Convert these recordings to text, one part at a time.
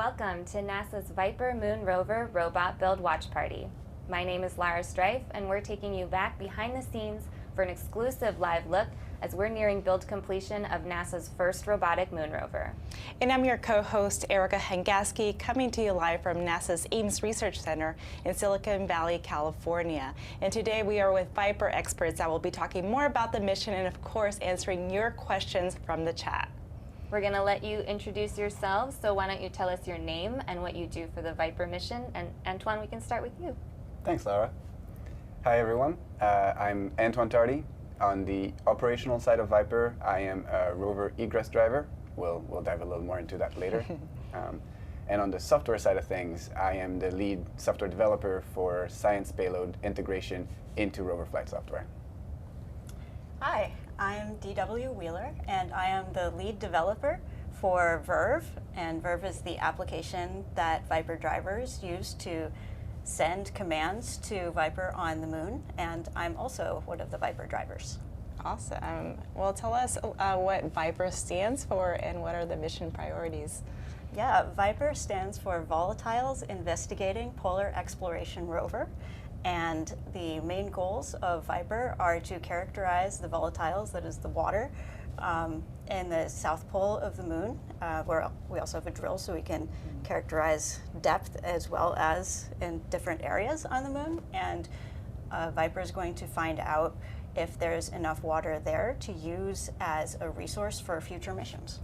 Welcome to NASA's VIPER Moon Rover Robot Build Watch Party. My name is Lara Strife, and we're taking you back behind the scenes for an exclusive live look as we're nearing build completion of NASA's first robotic moon rover. And I'm your co-host, Erica Hengaski, coming to you live from NASA's Ames Research Center in Silicon Valley, California. And today we are with VIPER experts that will be talking more about the mission and, of course, answering your questions from the chat. We're going to let you introduce yourselves, so why don't you tell us your name and what you do for the VIPER mission. And Antoine, we can start with you. Thanks, Lara. Hi, everyone. I'm Antoine Tardy. On the operational side of VIPER, I am a rover egress driver. We'll dive a little more into that later. And on the software side of things, I am the lead software developer for science payload integration into rover flight software. Hi, I'm D.W. Wheeler, and I am the lead developer for Verve. And Verve is the application that VIPER drivers use to send commands to VIPER on the moon, and I'm also one of the VIPER drivers. Awesome. Well, tell us what VIPER stands for and what are the mission priorities? Yeah, VIPER stands for Volatiles Investigating Polar Exploration Rover, and the main goals of VIPER are to characterize the volatiles, that is the water, in the south pole of the moon, where we also have a drill so we can characterize depth as well as in different areas on the moon. And VIPER is going to find out if there's enough water there to use as a resource for future missions.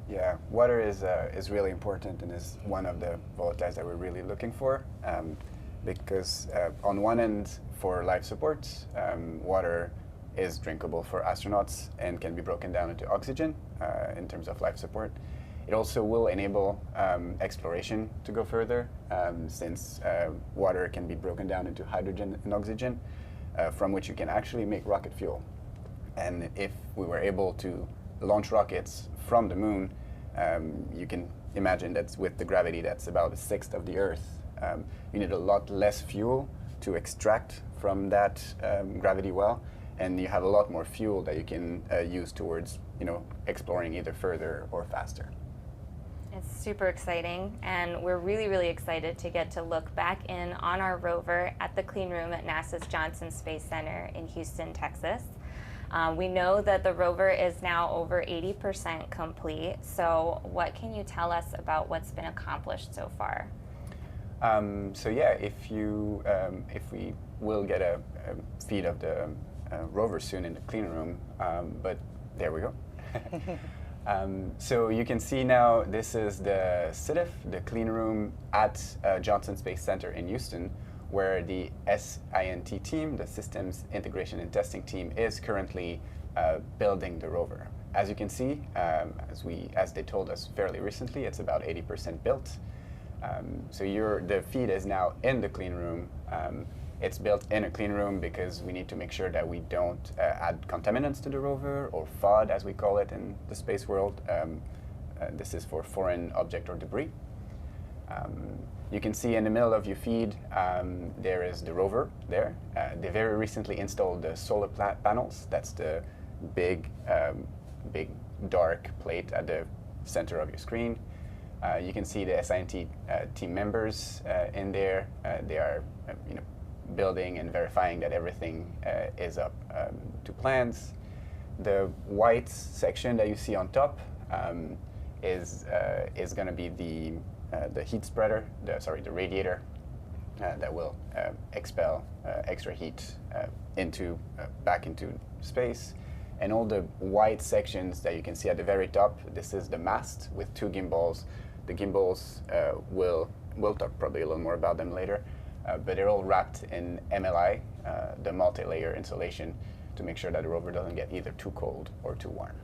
Yeah, water is really important and is one of the volatiles that we're really looking for. Because on one end, for life support, water is drinkable for astronauts and can be broken down into oxygen in terms of life support. It also will enable exploration to go further, since water can be broken down into hydrogen and oxygen, from which you can actually make rocket fuel. And if we were able to launch rockets from the moon, you can imagine that with the gravity that's about a sixth of the Earth, you need a lot less fuel to extract from that gravity well, and you have a lot more fuel that you can use towards, exploring either further or faster. It's super exciting, and we're really, really excited to get to look back in on our rover at the clean room at NASA's Johnson Space Center in Houston, Texas. We know that the rover is now over 80% complete, so what can you tell us about what's been accomplished so far? So yeah, if we will get a feed of the rover soon in the clean room, but there we go. So you can see now this is the SITF, the clean room at Johnson Space Center in Houston, where the SINT team, the Systems Integration and Testing team, is currently building the rover. As you can see, as they told us fairly recently, it's about 80% built. So the feed is now in the clean room. It's built in a clean room because we need to make sure that we don't add contaminants to the rover, or FOD as we call it in the space world. This is for foreign object or debris. You can see in the middle of your feed, there is the rover there. They very recently installed the solar panels. That's the big dark plate at the center of your screen. You can see the SINT team members in there. They are building and verifying that everything is up to plans. The white section that you see on top is going to be the heat spreader, the radiator that will expel extra heat back into space. And all the white sections that you can see at the very top, this is the mast with two gimbals. The gimbals, we'll talk probably a little more about them later, but they're all wrapped in MLI, the multi-layer insulation, to make sure that the rover doesn't get either too cold or too warm.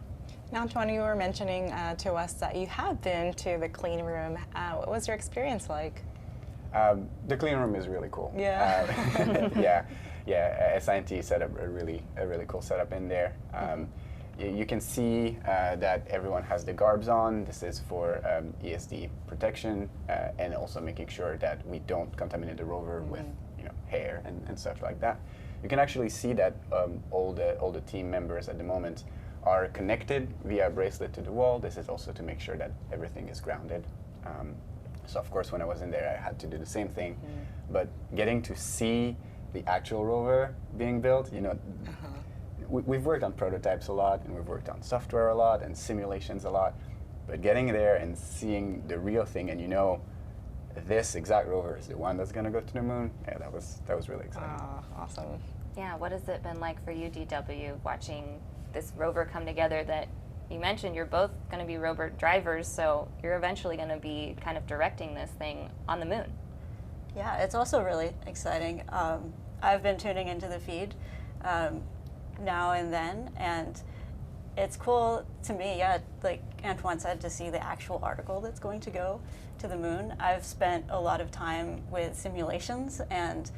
Now, Antoine, you were mentioning to us that you have been to the clean room. What was your experience like? The clean room is really cool. Yeah. SINT set up a really cool setup in there. You can see that everyone has the garbs on. This is for ESD protection, and also making sure that we don't contaminate the rover with hair and stuff like that. You can actually see that all the team members at the moment are connected via a bracelet to the wall. This is also to make sure that everything is grounded. So of course, when I was in there, I had to do the same thing. But getting to see the actual rover being built, you know, we've worked on prototypes a lot, and we've worked on software a lot, and simulations a lot. But getting there and seeing the real thing, and you know, this exact rover is the one that's going to go to the moon. Yeah, that was really exciting. Awesome. Yeah, what has it been like for you, DW, watching this rover come together that you mentioned you're both going to be rover drivers, so you're eventually going to be kind of directing this thing on the moon? Yeah, it's also really exciting. I've been tuning into the feed now and then, and it's cool to me, yeah, like Antoine said, to see the actual article that's going to go to the moon. I've spent a lot of time with simulations and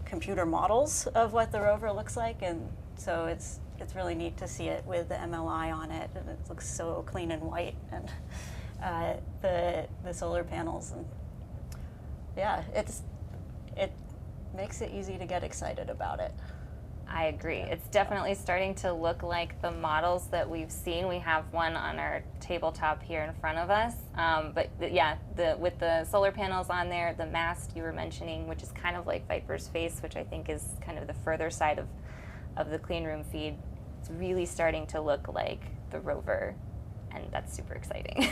computer models of what the rover looks like, and so it's really neat to see it with the MLI on it, and it looks so clean and white, and the solar panels, and yeah, it makes it easy to get excited about it. I agree. It's definitely starting to look like the models that we've seen. We have one on our tabletop here in front of us. With the solar panels on there, the mast you were mentioning, which is kind of like VIPER's face, which I think is kind of the further side of the clean room feed. It's really starting to look like the rover, and that's super exciting.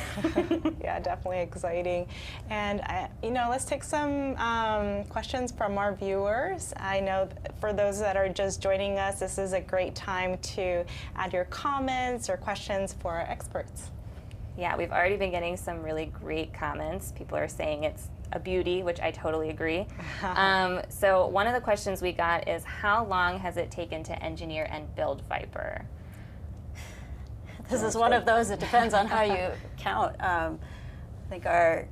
Yeah, definitely exciting. And let's take some questions from our viewers. I know for those that are just joining us, this is a great time to add your comments or questions for our experts. Yeah, we've already been getting some really great comments. People are saying it's a beauty, which I totally agree. So one of the questions we got is, how long has it taken to engineer and build VIPER? This is one of those, it depends on how you count. I think our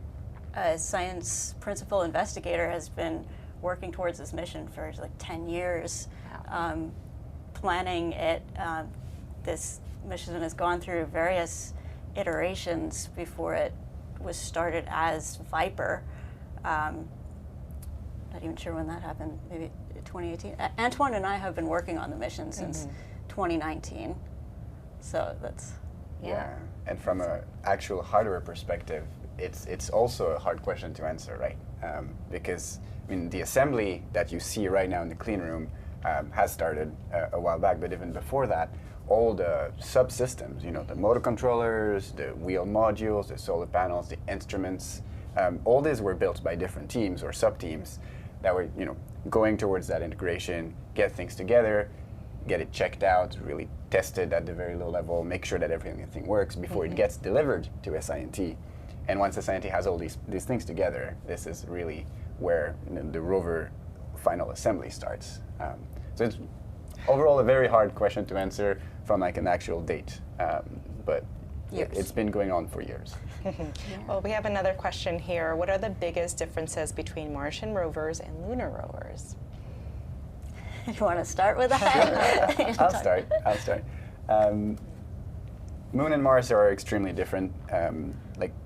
science principal investigator has been working towards this mission for like 10 years, Wow. Planning it. This mission has gone through various iterations before it was started as VIPER. Not even sure when that happened, maybe 2018. Antoine and I have been working on the mission since 2019. So that's Yeah, and from an actual hardware perspective, it's also a hard question to answer, right? Because I mean, the assembly that you see right now in the clean room has started a while back, but even before that, all the subsystems, you know, the motor controllers, the wheel modules, the solar panels, the instruments, all these were built by different teams or sub-teams that were, you know, going towards that integration, get things together, get it checked out, really tested at the very low level, make sure that everything works before it gets delivered to SINT. And once SINT has all these things together, this is really where, you know, the rover final assembly starts. So it's overall a very hard question to answer from like an actual date, but it's been going on for years. Well, we have another question here. What are the biggest differences between Martian rovers and lunar rovers? You want to start with that? I'll start. Moon and Mars are extremely different.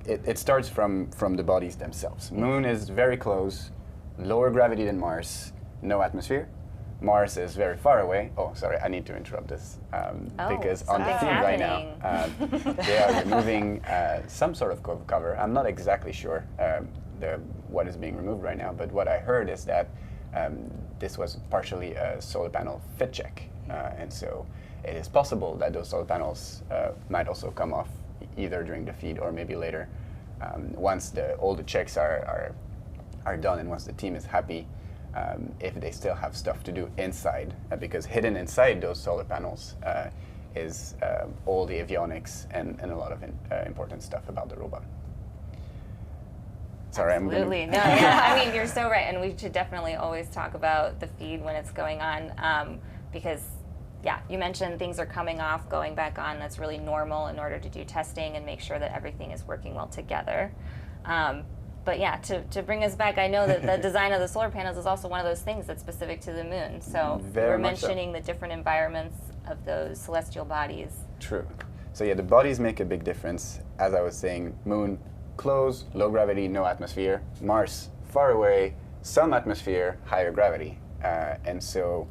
It starts from the bodies themselves. Moon is very close, lower gravity than Mars, no atmosphere. Mars is very far away. Oh, sorry, I need to interrupt this because on the feed right now, they are removing some sort of cover. I'm not exactly sure what is being removed right now, but what I heard is that this was partially a solar panel fit check, and so it is possible that those solar panels might also come off either during the feed or maybe later. Once all the checks are done and once the team is happy, if they still have stuff to do inside, because hidden inside those solar panels is all the avionics and a lot of important stuff about the robot. Sorry, Absolutely. No, yeah, I mean, you're so right, and we should definitely always talk about the feed when it's going on, because, yeah, you mentioned things are coming off, going back on. That's really normal in order to do testing and make sure that everything is working well together. But yeah, to bring us back, I know that the design of the solar panels is also one of those things that's specific to the moon. So you were mentioning the different environments of those celestial bodies. True. So yeah, the bodies make a big difference. As I was saying, Moon, close, low gravity, no atmosphere. Mars, far away, some atmosphere, higher gravity. And so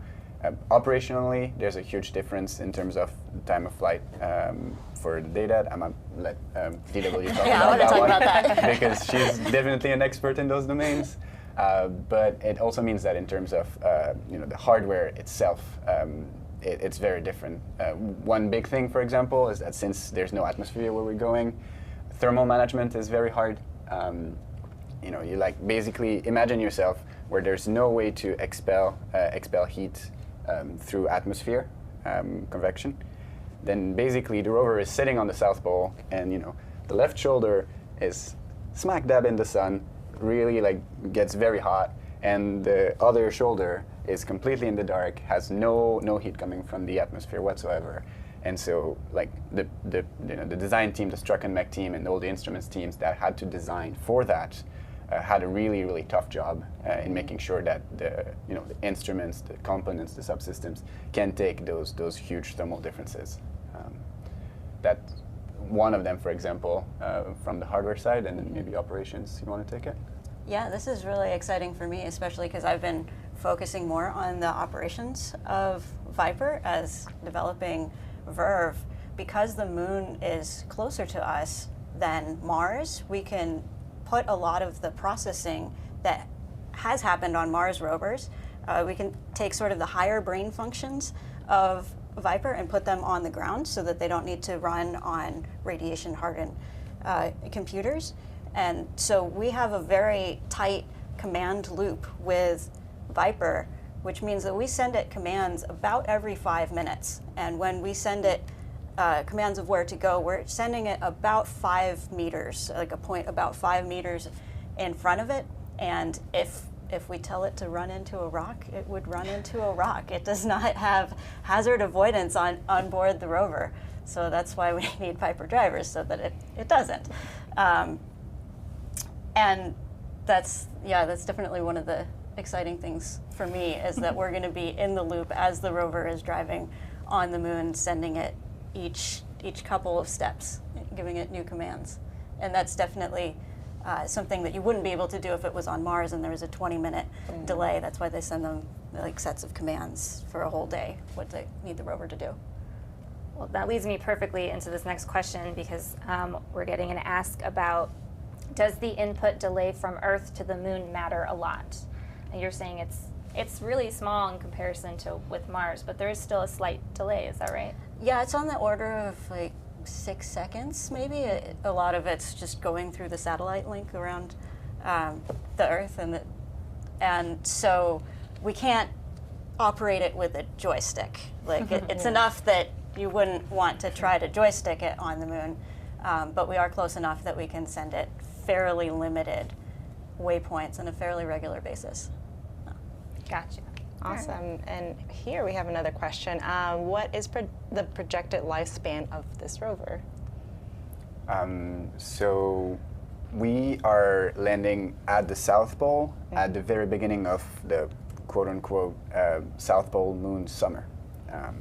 operationally, there's a huge difference in terms of time of flight. for the data. I'm gonna let DW talk Yeah, I about want to talk about that that. because she's definitely an expert in those domains. But it also means that in terms of the hardware itself, it's very different. One big thing, for example, is that since there's no atmosphere where we're going, thermal management is very hard. You like basically imagine yourself where there's no way to expel heat through atmosphere convection. Then basically the rover is sitting on the South Pole, and the left shoulder is smack dab in the sun, really like gets very hot, and the other shoulder is completely in the dark, has no heat coming from the atmosphere whatsoever. And so like the design team, the Struck and Mech team, and all the instruments teams that had to design for that had a really tough job in making sure that the instruments, the components, the subsystems can take those huge thermal differences. That's one of them, for example, from the hardware side, and then maybe operations. You want to take it? Yeah, this is really exciting for me, especially because I've been focusing more on the operations of VIPER as developing Verve. Because the moon is closer to us than Mars, we can put a lot of the processing that has happened on Mars rovers. We can take sort of the higher brain functions of VIPER and put them on the ground so that they don't need to run on radiation hardened computers. And so we have a very tight command loop with VIPER, which means that we send it commands about every 5 minutes. And when we send it commands of where to go, we're sending it about 5 meters, like a point about 5 meters in front of it. And if we tell it to run into a rock, it would run into a rock. It does not have hazard avoidance on board the rover. So that's why we need VIPER drivers, so that it doesn't. And that's definitely one of the exciting things for me, is that we're going to be in the loop as the rover is driving on the moon, sending it each couple of steps, giving it new commands. And that's definitely something that you wouldn't be able to do if it was on Mars and there was a 20-minute delay. That's why they send them like sets of commands for a whole day, what they need the rover to do. Well, that leads me perfectly into this next question, because we're getting an ask about, does the input delay from Earth to the moon matter a lot? And you're saying it's really small in comparison to with Mars, but there is still a slight delay, is that right? Yeah, it's on the order of like 6 seconds, maybe. A lot of it's just going through the satellite link around the Earth, and so we can't operate it with a joystick. Like it's enough that you wouldn't want to try to joystick it on the moon, but we are close enough that we can send it fairly limited waypoints on a fairly regular basis. Gotcha. Awesome. And here we have another question. What is the projected lifespan of this rover? So we are landing at the South Pole at the very beginning of the quote-unquote South Pole moon summer.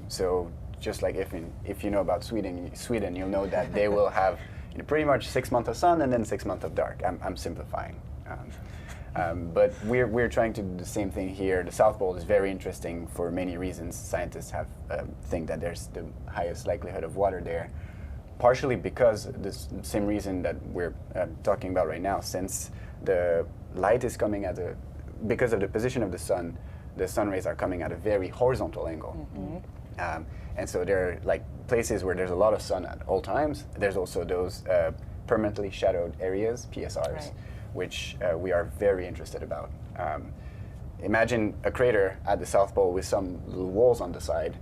So just like if you know about Sweden, you'll know that they will have pretty much 6 months of sun and then 6 months of dark. I'm simplifying. But we're trying to do the same thing here. The South Pole is very interesting for many reasons. Scientists have think that there's the highest likelihood of water there, partially because the same reason that we're talking about right now. Since the light is coming because of the position of the sun rays are coming at a very horizontal angle. And so there are like places where there's a lot of sun at all times. There's also those permanently shadowed areas, PSRs. Right. Which we are very interested about. Imagine a crater at the South Pole with some little walls on the side.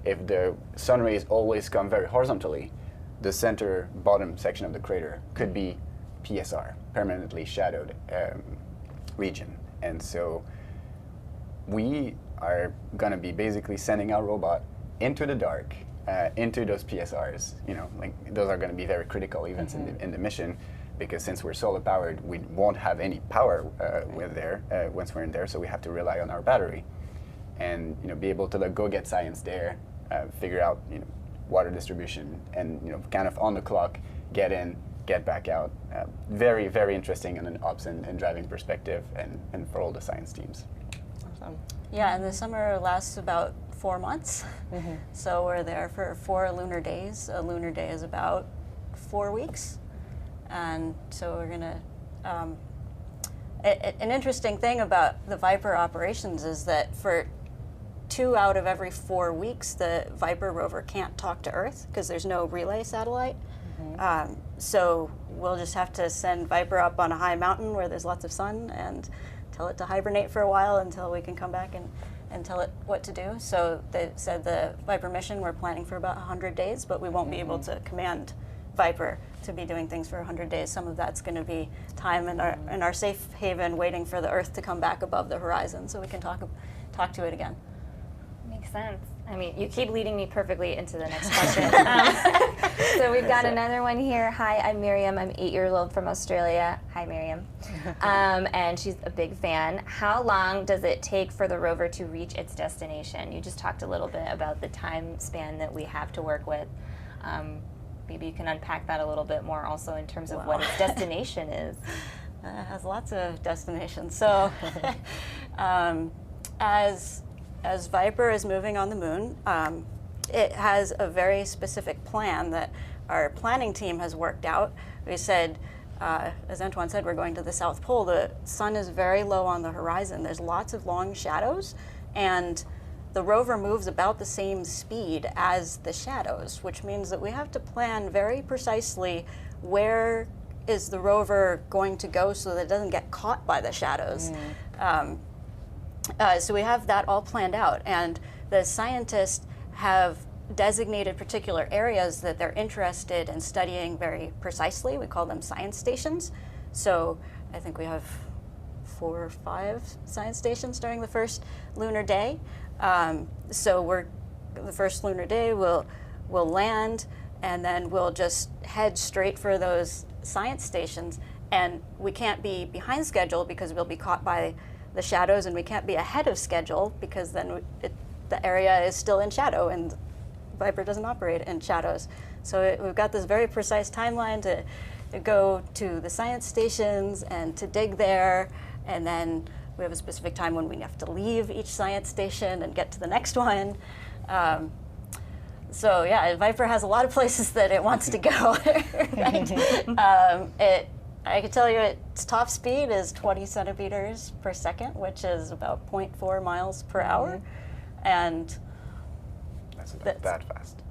If the sun rays always come very horizontally, the center bottom section of the crater could be PSR, permanently shadowed region. And so we are going to be basically sending our robot into the dark, into those PSRs. Like those are going to be very critical events in the mission. Because since we're solar powered, we won't have any power once we're in there, so we have to rely on our battery, and be able to go get science there, figure out water distribution, and kind of on the clock, get in, get back out. Very, very interesting in an ops and driving perspective, and for all the science teams. Awesome. Yeah, and the summer lasts about 4 months. So we're there for 4 lunar days. A lunar day is about 4 weeks. And so we're gonna, an interesting thing about the VIPER operations is that for 2 out of every 4 weeks, the VIPER rover can't talk to Earth because there's no relay satellite. So we'll just have to send VIPER up on a high mountain where there's lots of sun and tell it to hibernate for a while until we can come back and tell it what to do. So they said the VIPER mission, we're planning for about 100 days, but we won't be able to command VIPER to be doing things for 100 days. Some of that's going to be time in our safe haven waiting for the Earth to come back above the horizon so we can talk to it again. Makes sense. I mean, you keep leading me perfectly into the next question. So we've got another one here. Hi, I'm Miriam. I'm 8 years old from Australia. Hi, Miriam. And she's a big fan. How long does it take for the rover to reach its destination? You just talked a little bit about the time span that we have to work with. Maybe you can unpack that a little bit more also in terms of what its destination is. It has lots of destinations. So as VIPER is moving on the moon, it has a very specific plan that our planning team has worked out. We said, as Antoine said, we're going to the South Pole. The sun is very low on the horizon. There's lots of long shadows, and the rover moves about the same speed as the shadows, which means that we have to plan very precisely where is the rover going to go so that it doesn't get caught by the shadows. So we have that all planned out, and the scientists have designated particular areas that they're interested in studying very precisely. We call them science stations. So I think we have 4 or 5 science stations during the first lunar day. So the first lunar day we'll land, and then we'll just head straight for those science stations. And we can't be behind schedule because we'll be caught by the shadows, and we can't be ahead of schedule because then the area is still in shadow, and VIPER doesn't operate in shadows. So we've got this very precise timeline to go to the science stations and to dig there, and then we have a specific time when we have to leave each science station and get to the next one. So yeah, VIPER has a lot of places that it wants to go. Right? I can tell you its top speed is 20 centimeters per second, which is about 0.4 miles per hour. And That's about that fast.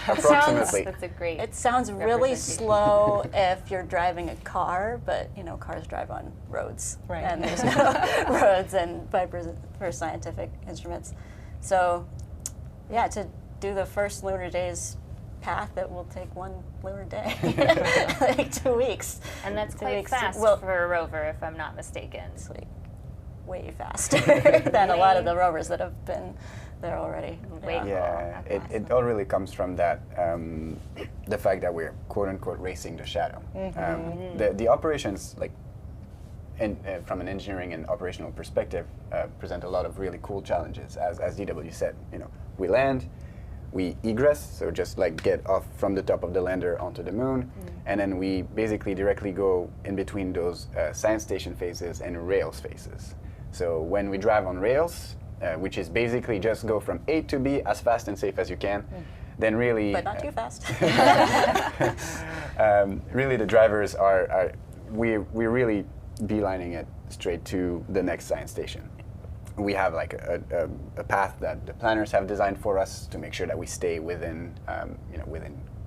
Approximately. That's a great It sounds really slow if you're driving a car, but cars drive on roads. Right. And there's no roads, and VIPER's for scientific instruments. So yeah, to do the first lunar day's path, it will take 1 lunar day, like 2 weeks. And that's 2 quite weeks. fast for a rover, if I'm not mistaken. It's like way faster than a lot of the rovers that have been there already. Way cool. Yeah, That's it all really comes from that, the fact that we're quote unquote racing the shadow. The operations, like, from an engineering and operational perspective, present a lot of really cool challenges. As DW said, we land, we egress, so just like get off from the top of the lander onto the moon, and then we basically directly go in between those science station phases and rails phases. So when we drive on rails, which is basically just go from A to B as fast and safe as you can, then really... But not too fast. Really the drivers we're really beelining it straight to the next science station. We have like a path that the planners have designed for us to make sure that we stay within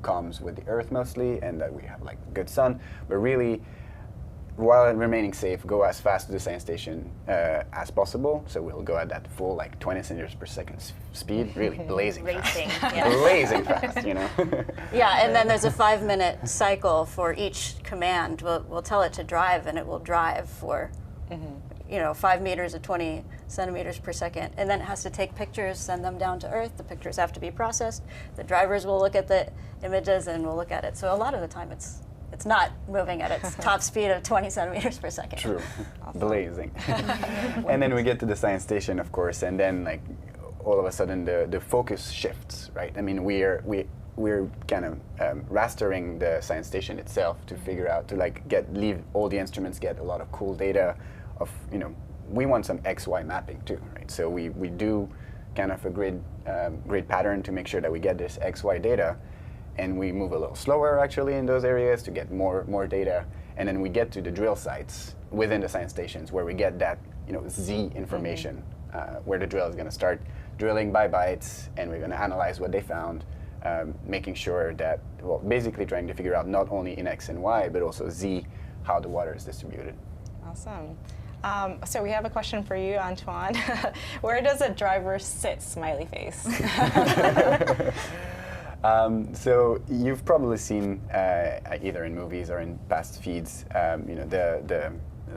comms with the Earth mostly, and that we have like good sun, but really, while remaining safe, go as fast to the science station as possible. So we'll go at that full like 20 centimeters per second speed, really blazing Racing, fast. yeah. Blazing fast, Yeah, and then there's a 5-minute cycle for each command. We'll tell it to drive, and it will drive for 5 meters at 20 centimeters per second, and then it has to take pictures, send them down to Earth. The pictures have to be processed. The drivers will look at the images and will look at it. So a lot of the time it's not moving at its top speed of 20 centimeters per second. True. Blazing. And then we get to the science station, of course, and then like all of a sudden the focus shifts, right? I mean, we're kind of rastering the science station itself to figure out, to like leave all the instruments, get a lot of cool data of, we want some XY mapping too, right? So we do kind of a grid pattern to make sure that we get this XY data, and we move a little slower actually in those areas to get more data, and then we get to the drill sites within the science stations where we get that Z information, where the drill is going to start drilling by bites, and we're going to analyze what they found, making sure that, well, basically trying to figure out not only in X and Y, but also Z, how the water is distributed. Awesome. So we have a question for you, Antoine. Where does a driver sit, smiley face? So you've probably seen, either in movies or in past feeds,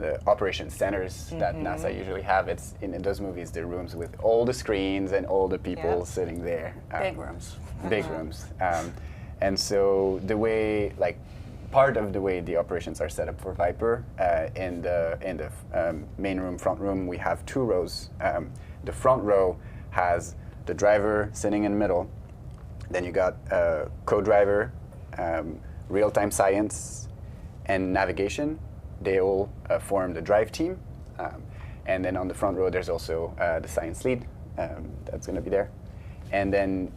the operation centers that NASA usually have. It's in those movies, the rooms with all the screens and all the people sitting there. Big rooms. Big rooms. And so the way, part of the way the operations are set up for VIPER, in the main room, front room, we have 2 rows. The front row has the driver sitting in the middle. Then you got co-driver, real-time science, and navigation. They all form the drive team. And then on the front row, there's also the science lead that's going to be there. And then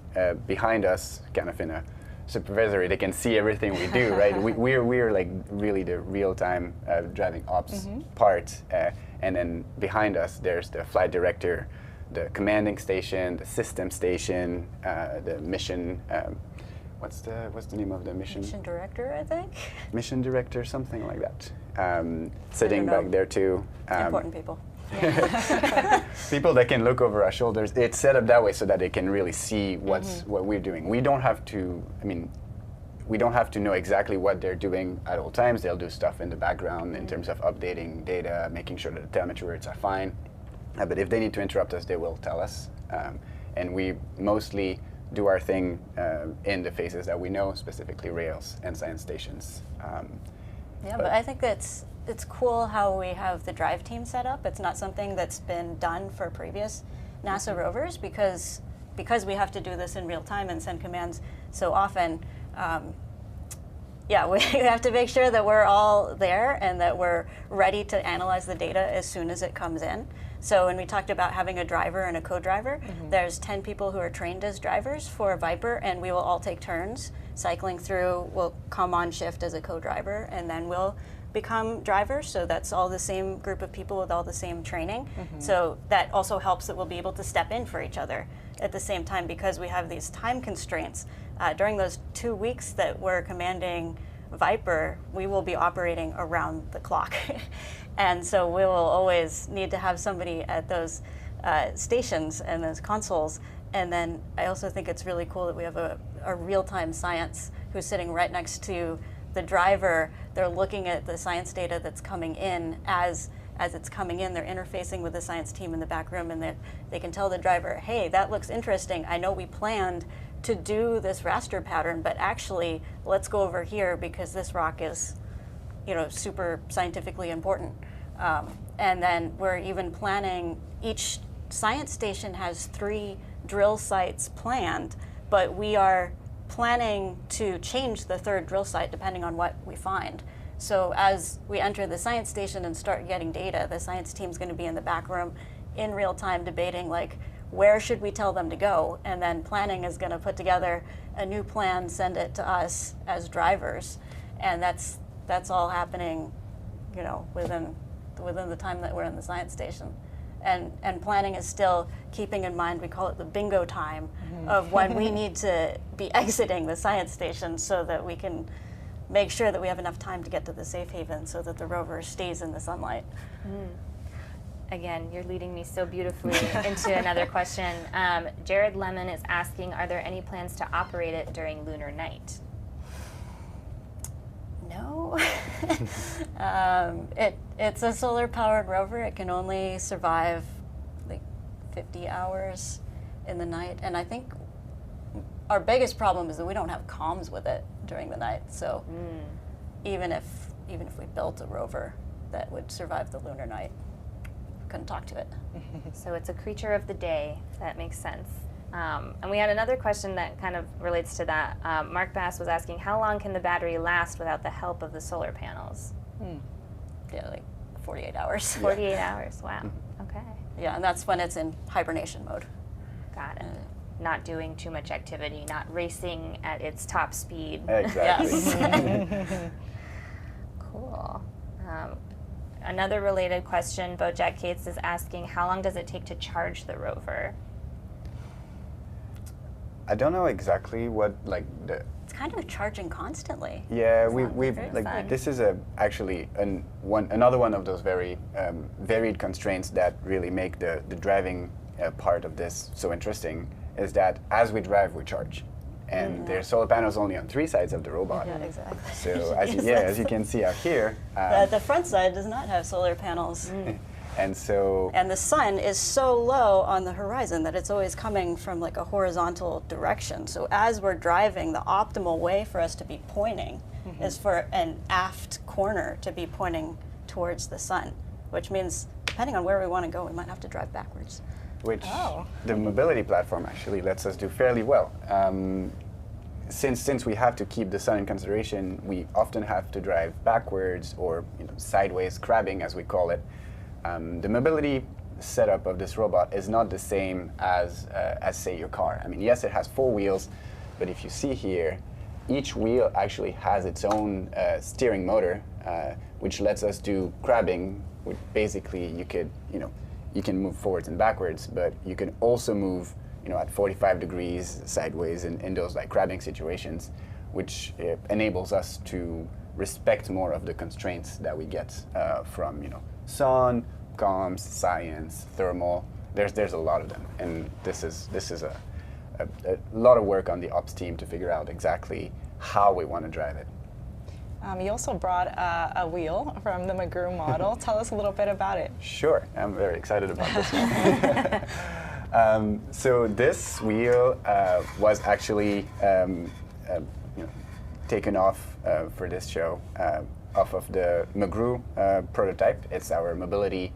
behind us, kind of in a supervisory, they can see everything we do, right? We're like really the real-time driving ops part. And then behind us, there's the flight director, the commanding station, the system station, the mission. What's the name of the mission? Mission director, I think. Mission director, something like that. Sitting back there too. Important people. People that can look over our shoulders. It's set up that way so that they can really see what we're doing. We don't have to. We don't have to know exactly what they're doing at all times. They'll do stuff in the background in terms of updating data, making sure that the temperature rates are fine. But if they need to interrupt us, they will tell us. And we mostly do our thing in the phases that we know, specifically rails and science stations. But I think it's cool how we have the drive team set up. It's not something that's been done for previous NASA rovers because we have to do this in real time and send commands so often. We have to make sure that we're all there and that we're ready to analyze the data as soon as it comes in. So when we talked about having a driver and a co-driver, there's 10 people who are trained as drivers for VIPER, and we will all take turns cycling through. We'll come on shift as a co-driver, and then we'll become drivers. So that's all the same group of people with all the same training. So that also helps that we'll be able to step in for each other at the same time because we have these time constraints. During those 2 weeks that we're commanding VIPER, we will be operating around the clock. And so we will always need to have somebody at those stations and those consoles. And then I also think it's really cool that we have a real-time science who's sitting right next to the driver. They're looking at the science data that's coming in as it's coming in. They're interfacing with the science team in the back room, and they can tell the driver, hey, that looks interesting. I know we planned to do this raster pattern, but actually let's go over here because this rock is super scientifically important. And then we're even planning, each science station has 3 drill sites planned, but we are planning to change the 3rd drill site depending on what we find. So as we enter the science station and start getting data, the science team's going to be in the back room in real time debating where should we tell them to go, and then planning is going to put together a new plan, send it to us as drivers, and that's all happening, within the time that we're in the science station. And planning is still keeping in mind, we call it the bingo time of when we need to be exiting the science station so that we can make sure that we have enough time to get to the safe haven so that the rover stays in the sunlight. Again, you're leading me so beautifully into another question. Jared Lemon is asking, are there any plans to operate it during lunar night? No. It's a solar-powered rover. It can only survive 50 hours in the night. And I think our biggest problem is that we don't have comms with it during the night. So even if we built a rover that would survive the lunar night, we couldn't talk to it. So it's a creature of the day. That makes sense. And we had another question that kind of relates to that. Mark Bass was asking, how long can the battery last without the help of the solar panels? 48 hours. 48 hours, wow. Okay. Yeah, and that's when it's in hibernation mode. Got it. Not doing too much activity, not racing at its top speed. Exactly. Cool. Another related question, Bojack Cates is asking, how long does it take to charge the rover? I don't know exactly what It's kind of charging constantly. Yeah, Sounds we've very like fun. this is actually another one of those very varied constraints that really make the driving part of this so interesting. Is that as we drive, we charge, and there's solar panels only on 3 sides of the robot. Yeah, exactly. So Yes, as you can see out here, the front side does not have solar panels. and so And the sun is so low on the horizon that it's always coming from like a horizontal direction. So as we're driving, the optimal way for us to be pointing is for an aft corner to be pointing towards the sun, which means depending on where we want to go, we might have to drive backwards. which the mobility platform actually lets us do fairly well. Since we have to keep the sun in consideration, we often have to drive backwards or sideways crabbing, as we call it. The mobility setup of this robot is not the same as say your car. I mean, yes, it has 4 wheels, but if you see here, each wheel actually has its own steering motor, which lets us do crabbing. Which basically, you can move forwards and backwards, but you can also move, at 45 degrees sideways in those like crabbing situations, which enables us to respect more of the constraints that we get from, sun, comms, science, thermal. There's a lot of them, and this is a lot of work on the ops team to figure out exactly how we want to drive it. You also brought a wheel from the McGrew model. Tell us a little bit about it. Sure, I'm very excited about this one. So this wheel was actually taken off for this show off of the McGrew prototype. It's our mobility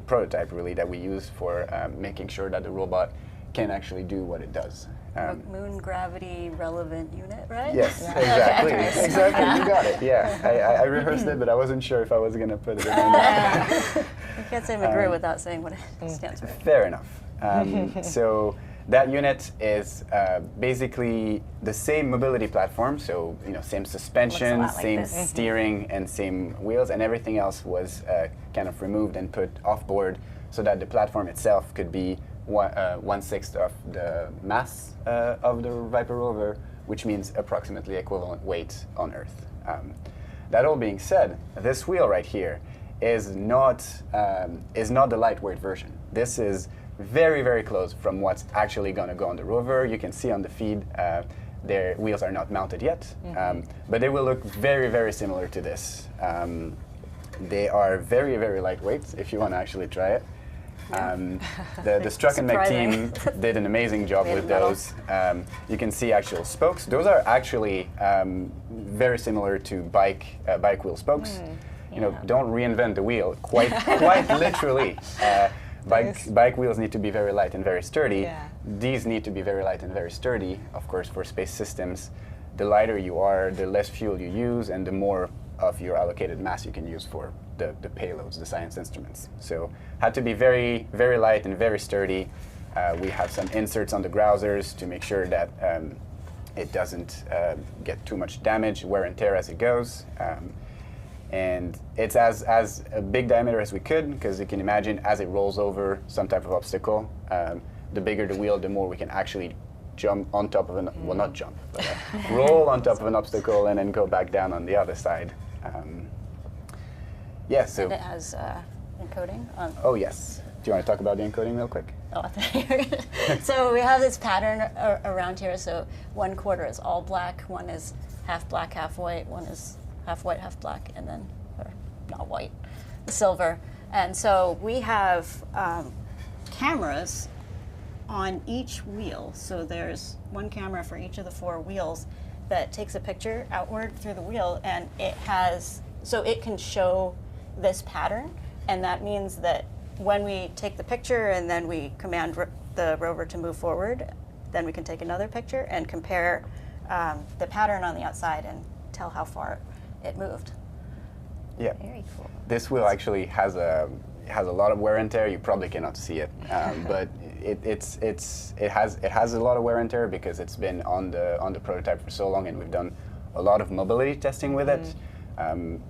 prototype, really, that we use for making sure that the robot can actually do what it does. Moon gravity relevant unit, right? Yes, Yeah. exactly. Exactly, you got it. Yeah, I rehearsed it, but I wasn't sure if I was going to put it in there. You can't say McGrew without saying what it stands for. Fair enough. So that unit is basically the same mobility platform, so same suspension, Looks a lot like same this. steering, and same wheels, and everything else was kind of removed and put off board so that the platform itself could be 1/6 of the mass of the VIPER rover, which means approximately equivalent weight on Earth. That all being said, this wheel right here is not the lightweight version. This is very, very close from what's actually going to go on the rover. You can see on the feed, their wheels are not mounted yet, but they will look very, very similar to this. They are very, very lightweight if you want to actually try it. The Struck and Mech team did an amazing job with those. You can see actual spokes. Those are actually very similar to bike wheel spokes. Don't reinvent the wheel. Quite literally. Bike wheels need to be very light and very sturdy. Yeah. These need to be very light and very sturdy. Of course, for space systems, the lighter you are, the less fuel you use, and the more of your allocated mass you can use for the payloads, the science instruments. So had to be very, very light and very sturdy. We have some inserts on the grousers to make sure that it doesn't get too much damage, wear and tear as it goes. And it's as a big diameter as we could, because you can imagine as it rolls over some type of obstacle, the bigger the wheel, the more we can actually jump on top of well, not jump, but roll on top of an obstacle and then go back down on the other side. So. And it has encoding on. Oh yes. Do you want to talk about the encoding real quick? Oh, I thought you were gonna. So we have this pattern around here. So 1/4 is all black, one is half black, half white, one is half white, half black, and then, or not white, silver. And so we have cameras on each wheel. So there's one camera for each of the 4 wheels that takes a picture outward through the wheel, and it can show this pattern, and that means that when we take the picture and then we command the rover to move forward, then we can take another picture and compare the pattern on the outside and tell how far it moved. Yeah. Very cool. This wheel actually has has a lot of wear and tear. You probably cannot see it, but it has a lot of wear and tear because it's been on the prototype for so long, and we've done a lot of mobility testing with it,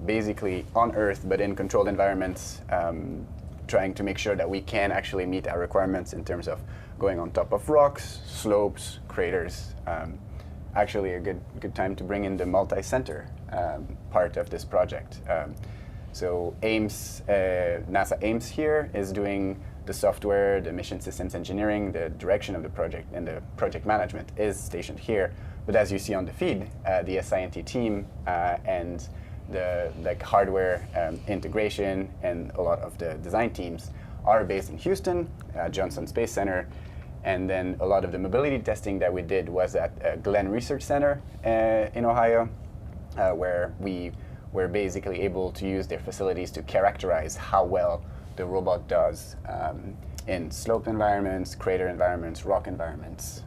basically on Earth, but in controlled environments, trying to make sure that we can actually meet our requirements in terms of going on top of rocks, slopes, craters. Actually, a good time to bring in the multi-center part of this project. So NASA Ames here is doing the software, the mission systems engineering, the direction of the project, and the project management is stationed here. But as you see on the feed, the SINT team and the hardware integration and a lot of the design teams are based in Houston, Johnson Space Center, and then a lot of the mobility testing that we did was at Glenn Research Center in Ohio, where we were basically able to use their facilities to characterize how well the robot does in slope environments, crater environments, rock environments.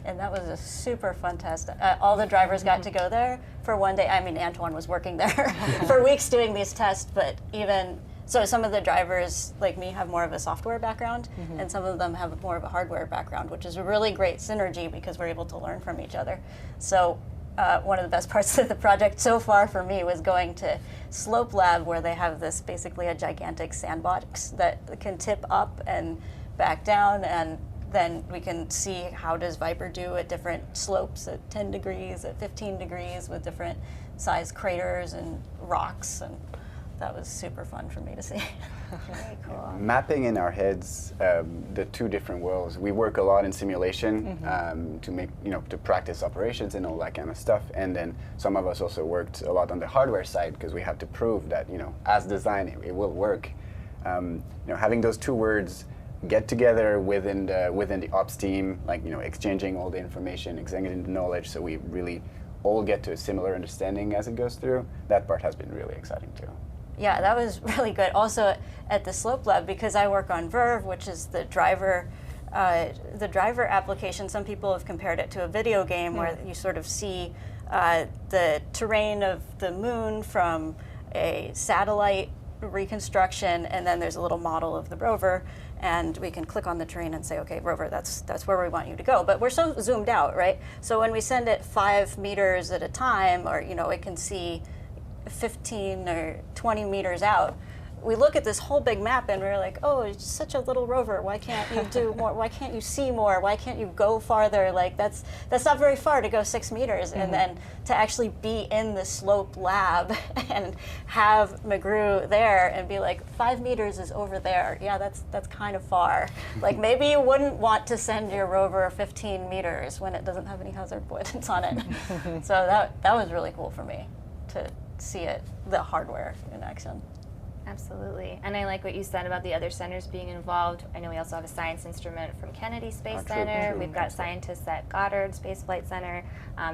And that was a super fun test. All the drivers got to go there for one day. I mean, Antoine was working there for weeks doing these tests, but so some of the drivers, like me, have more of a software background, and some of them have more of a hardware background, which is a really great synergy because we're able to learn from each other. So one of the best parts of the project so far for me was going to Slope Lab, where they have this basically a gigantic sandbox that can tip up and back down, and then we can see how does VIPER do at different slopes at 10 degrees, at 15 degrees, with different size craters and rocks, and that was super fun for me to see. Very cool. Mapping in our heads the two different worlds. We work a lot in simulation to make, to practice operations and all that kind of stuff. And then some of us also worked a lot on the hardware side because we had to prove that, as designed, it will work. Having those two words get together within the ops team, like exchanging all the information, exchanging the knowledge, so we really all get to a similar understanding as it goes through. That part has been really exciting too. Yeah, that was really good. Also at the Slope Lab, because I work on Verve, which is the driver application. Some people have compared it to a video game where you sort of see the terrain of the moon from a satellite reconstruction, and then there's a little model of the rover, and we can click on the terrain and say, okay, rover, that's where we want you to go. But we're so zoomed out, right? So when we send it 5 meters at a time, or it can see 15 or 20 meters out, we look at this whole big map and we're like, oh, it's such a little rover. Why can't you do more? Why can't you see more? Why can't you go farther? Like that's not very far to go 6 meters. And then to actually be in the Slope Lab and have McGrew there and be like, 5 meters is over there. Yeah, that's kind of far. Like maybe you wouldn't want to send your rover 15 meters when it doesn't have any hazard avoidance on it. So that was really cool for me to see the hardware in action. Absolutely. And I like what you said about the other centers being involved. I know we also have a science instrument from Kennedy Space Center. We've got scientists at Goddard Space Flight Center.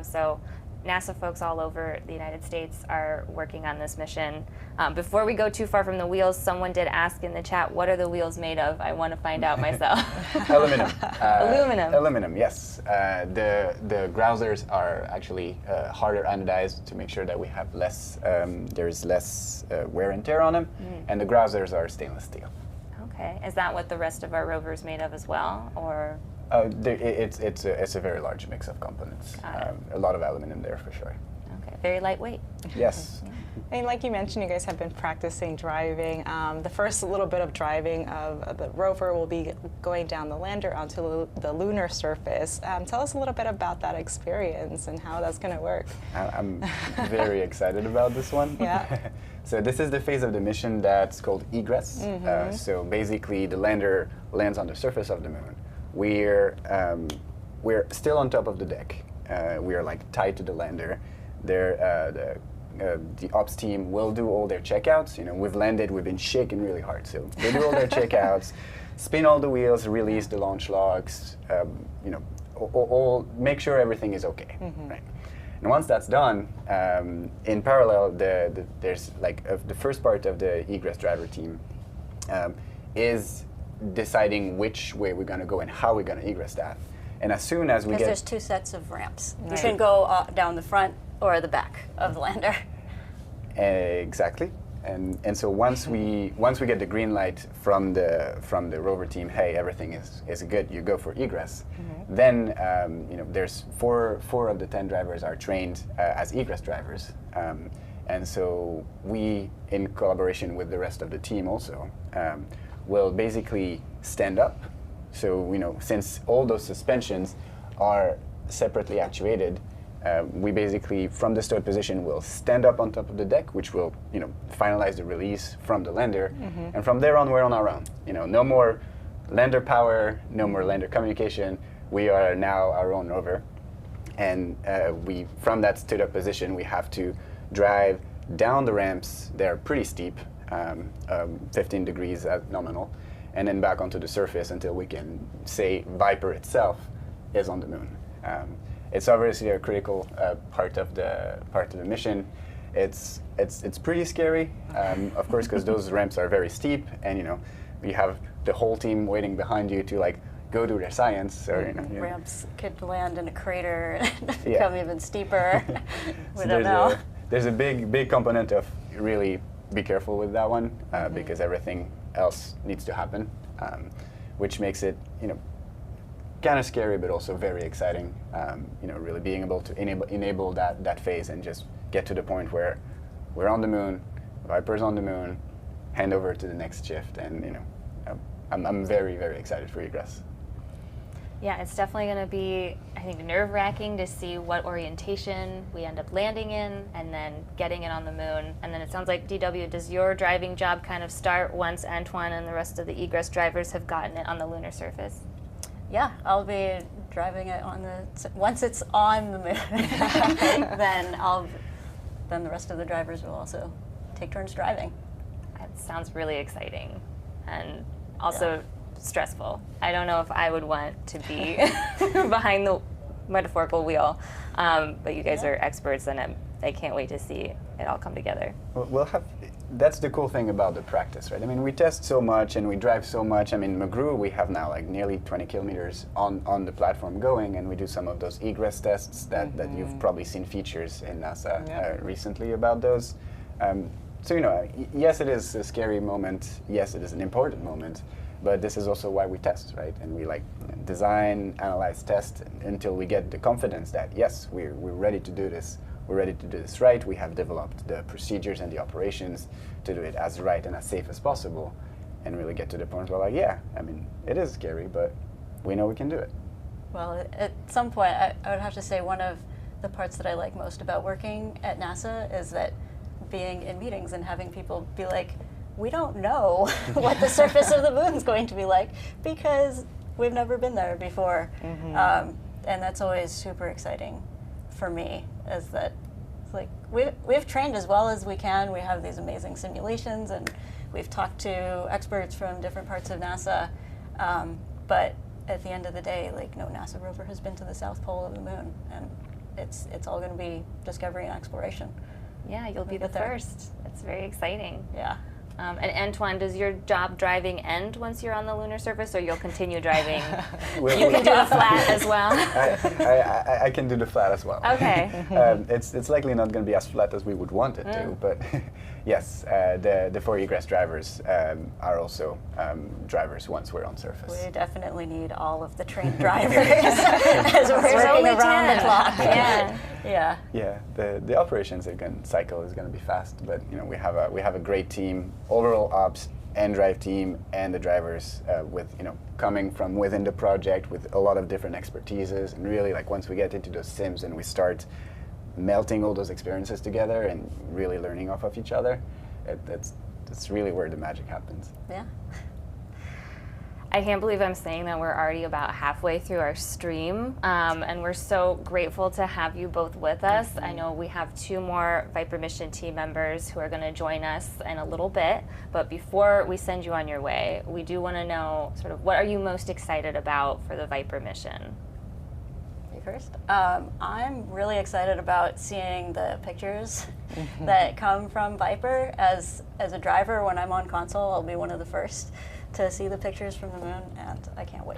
So NASA folks all over the United States are working on this mission. Before we go too far from the wheels, someone did ask in the chat, what are the wheels made of? I want to find out myself. Aluminum. Aluminum. Aluminum, yes. The grousers are actually harder anodized to make sure that we have less, there's less wear and tear on them, and the grousers are stainless steel. Okay. Is that what the rest of our rover is made of as well, or? It's a very large mix of components. A lot of aluminum there for sure. Okay, very lightweight. Yes. And like you mentioned, you guys have been practicing driving. The first little bit of driving of the rover will be going down the lander onto the lunar surface. Tell us a little bit about that experience and how that's going to work. I'm very excited about this one. Yeah. So this is the phase of the mission that's called egress. So basically the lander lands on the surface of the moon. We're still on top of the deck. We are like tied to the lander. The ops team will do all their checkouts. We've landed. We've been shaking really hard, so they do all their checkouts, spin all the wheels, release the launch logs. All make sure everything is okay. Right. And once that's done, in parallel, there's like the first part of the egress driver team is deciding which way we're going to go and how we're going to egress that. And as soon as we get... Because there's 2 sets of ramps. Right. You can go down the front or the back of the lander. Exactly. And so once we get the green light from the rover team, hey, everything is good, you go for egress. Then there's four of the 10 drivers are trained as egress drivers. And so we, in collaboration with the rest of the team also, will basically stand up. So since all those suspensions are separately actuated, we basically, from the stowed position, will stand up on top of the deck, which will finalize the release from the lander. And from there on, we're on our own. No more lander power, no more lander communication. We are now our own rover. And from that stood up position, we have to drive down the ramps. They're pretty steep, 15 degrees at nominal, and then back onto the surface until we can say VIPER itself is on the moon. It's obviously a critical part of the mission. It's pretty scary, of course, because those ramps are very steep, and you have the whole team waiting behind you to go do their science. Or ramps could land in a crater and become even steeper. We don't know. know. There's a big component of really be careful with that one, because everything else needs to happen, which makes it kind of scary, but also very exciting. Really being able to enable that phase and just get to the point where we're on the moon, VIPER's on the moon, hand over to the next shift, and I'm very, very excited for egress. Yeah, it's definitely going to be, I think, nerve-wracking to see what orientation we end up landing in and then getting it on the moon. And then it sounds like, DW, does your driving job kind of start once Antoine and the rest of the egress drivers have gotten it on the lunar surface? Yeah, I'll be driving it once it's on the moon, then the rest of the drivers will also take turns driving. That sounds really exciting and also stressful. I don't know if I would want to be behind the metaphorical wheel, but you guys are experts, and I can't wait to see it all come together. That's the cool thing about the practice, right? I mean, we test so much and we drive so much. I mean, McGrew, we have now nearly 20 kilometers on the platform going, and we do some of those egress tests that you've probably seen features in NASA recently about those. So, yes, it is a scary moment. Yes, it is an important moment. But this is also why we test, right? And we design, analyze, test until we get the confidence that, yes, we're ready to do this. We're ready to do this right. We have developed the procedures and the operations to do it as right and as safe as possible, and really get to the point where it is scary, but we know we can do it. Well, at some point, I would have to say one of the parts that I like most about working at NASA is that being in meetings and having people be like, we don't know what the surface of the moon's going to be like because we've never been there before. And that's always super exciting for me, is that we've trained as well as we can. We have these amazing simulations, and we've talked to experts from different parts of NASA. But at the end of the day, no NASA rover has been to the South Pole of the moon, and it's all going to be discovery and exploration. Yeah, you'll be the first. It's very exciting. Yeah. And Antoine, does your job driving end once you're on the lunar surface, or you'll continue driving? You can do the flat as well? I can do the flat as well. Okay. It's likely not going to be as flat as we would want it to, but yes, the 4 egress drivers are also drivers once we're on surface. We definitely need all of the trained drivers as we're working around the clock. Yeah. Yeah, the operations cycle is going to be fast, but we have a great team, overall ops and drive team, and the drivers with coming from within the project with a lot of different expertises, and really once we get into those sims and we start melting all those experiences together and really learning off of each other, that's really where the magic happens. Yeah. I can't believe I'm saying that we're already about halfway through our stream, and we're so grateful to have you both with us. I know we have 2 more VIPER mission team members who are going to join us in a little bit, but before we send you on your way, we do want to know what are you most excited about for the VIPER mission? You first? I'm really excited about seeing the pictures that come from VIPER. As a driver, when I'm on console, I'll be one of the first to see the pictures from the moon, and I can't wait.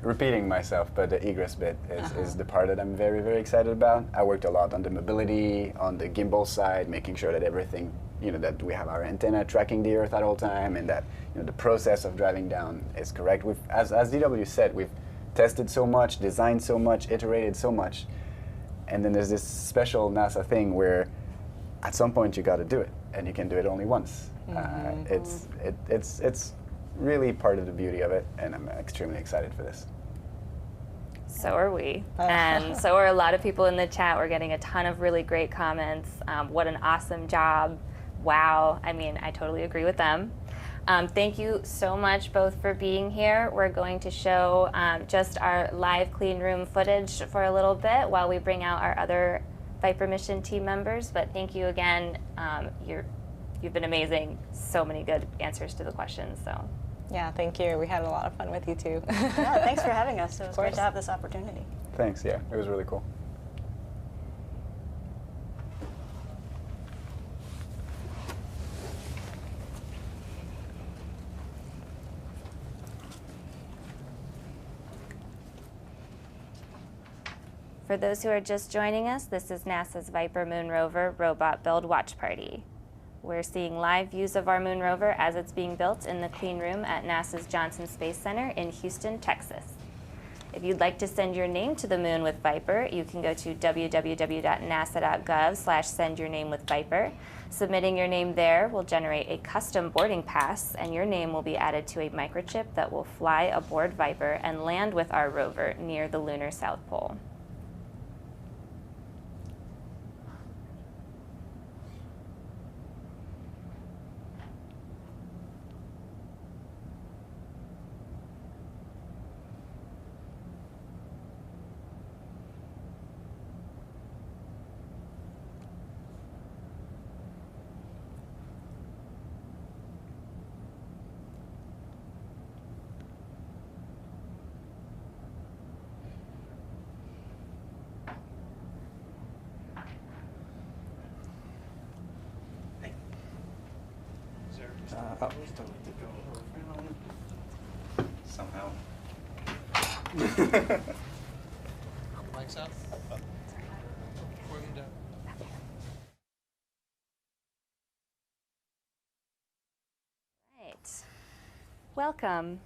repeating myself, but the egress bit is the part that I'm very, very excited about. I worked a lot on the mobility, on the gimbal side, making sure that everything, that we have our antenna tracking the Earth at all time, and that the process of driving down is correct. As DW said, we've tested so much, designed so much, iterated so much, and then there's this special NASA thing where at some point you got to do it, and you can do it only once. It's really part of the beauty of it, and I'm extremely excited for this. So are we, and so are a lot of people in the chat. We're getting a ton of really great comments. What an awesome job. Wow. I mean, I totally agree with them. Thank you so much both for being here. We're going to show just our live clean room footage for a little bit while we bring out our other VIPER mission team members. But thank you again. You've been amazing. So many good answers to the questions. So. Yeah, thank you. We had a lot of fun with you too. Yeah, thanks for having us. It was great to have this opportunity. Thanks. Yeah, it was really cool. For those who are just joining us, this is NASA's VIPER Moon Rover Robot Build Watch Party. We're seeing live views of our Moon Rover as it's being built in the clean room at NASA's Johnson Space Center in Houston, Texas. If you'd like to send your name to the moon with VIPER, you can go to www.nasa.gov/sendyournamewithviper. Submitting your name there will generate a custom boarding pass, and your name will be added to a microchip that will fly aboard VIPER and land with our rover near the lunar South Pole. Somehow. Mike's up. Right. Welcome.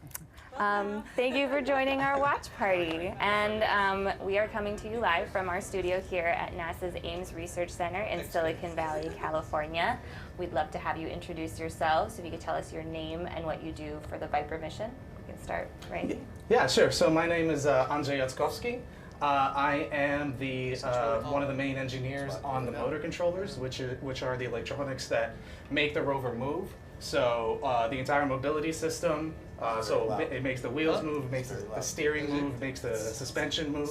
Thank you for joining our watch party. And we are coming to you live from our studio here at NASA's Ames Research Center in Silicon Valley, California. We'd love to have you introduce yourselves. If you could tell us your name and what you do for the VIPER mission. We can start, right? Yeah, sure. So my name is Andrzej Jackowski. I am one of the main engineers on the motor controllers, which are the electronics that make the rover move. So the entire mobility system, it makes the wheels move, it makes the steering move, makes the suspension move,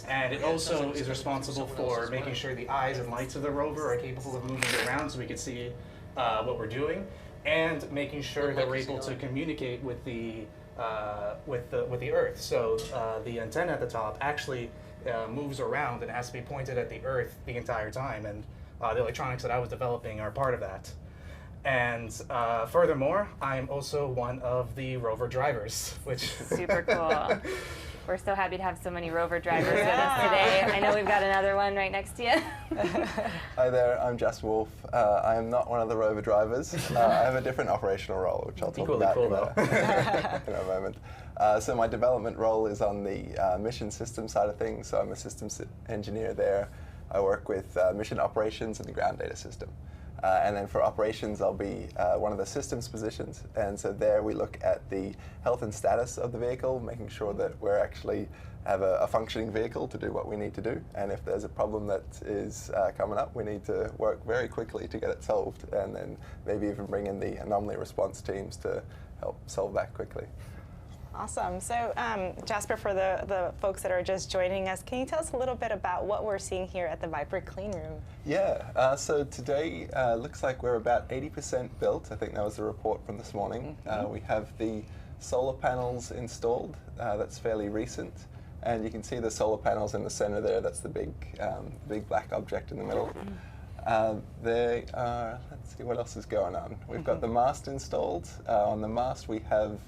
and it also is responsible for making sure the eyes and lights of the rover are capable of moving around so we can see what we're doing, and making sure that we're able to communicate with the Earth. So the antenna at the top actually moves around and has to be pointed at the Earth the entire time, and the electronics that I was developing are part of that. And furthermore, I'm also one of the rover drivers, which super cool. We're so happy to have so many rover drivers with us today. I know we've got another one right next to you. Hi there, I'm Jas Wolf. I am not one of the rover drivers. I have a different operational role, which I'll talk about in a moment. So my development role is on the mission system side of things. So I'm a systems engineer there. I work with mission operations and the ground data system. And then for operations, I'll be one of the systems positions. And so there we look at the health and status of the vehicle, making sure that we're actually have a functioning vehicle to do what we need to do. And if there's a problem that is coming up, we need to work very quickly to get it solved, and then maybe even bring in the anomaly response teams to help solve that quickly. Awesome. So Jasper, for the folks that are just joining us, can you tell us a little bit about what we're seeing here at the VIPER Clean Room? Yeah, so today looks like we're about 80% built. I think that was the report from this morning. We have the solar panels installed. That's fairly recent. And you can see the solar panels in the center there. That's the big black object in the middle. They are, let's see what else is going on. We've got the mast installed. On the mast we have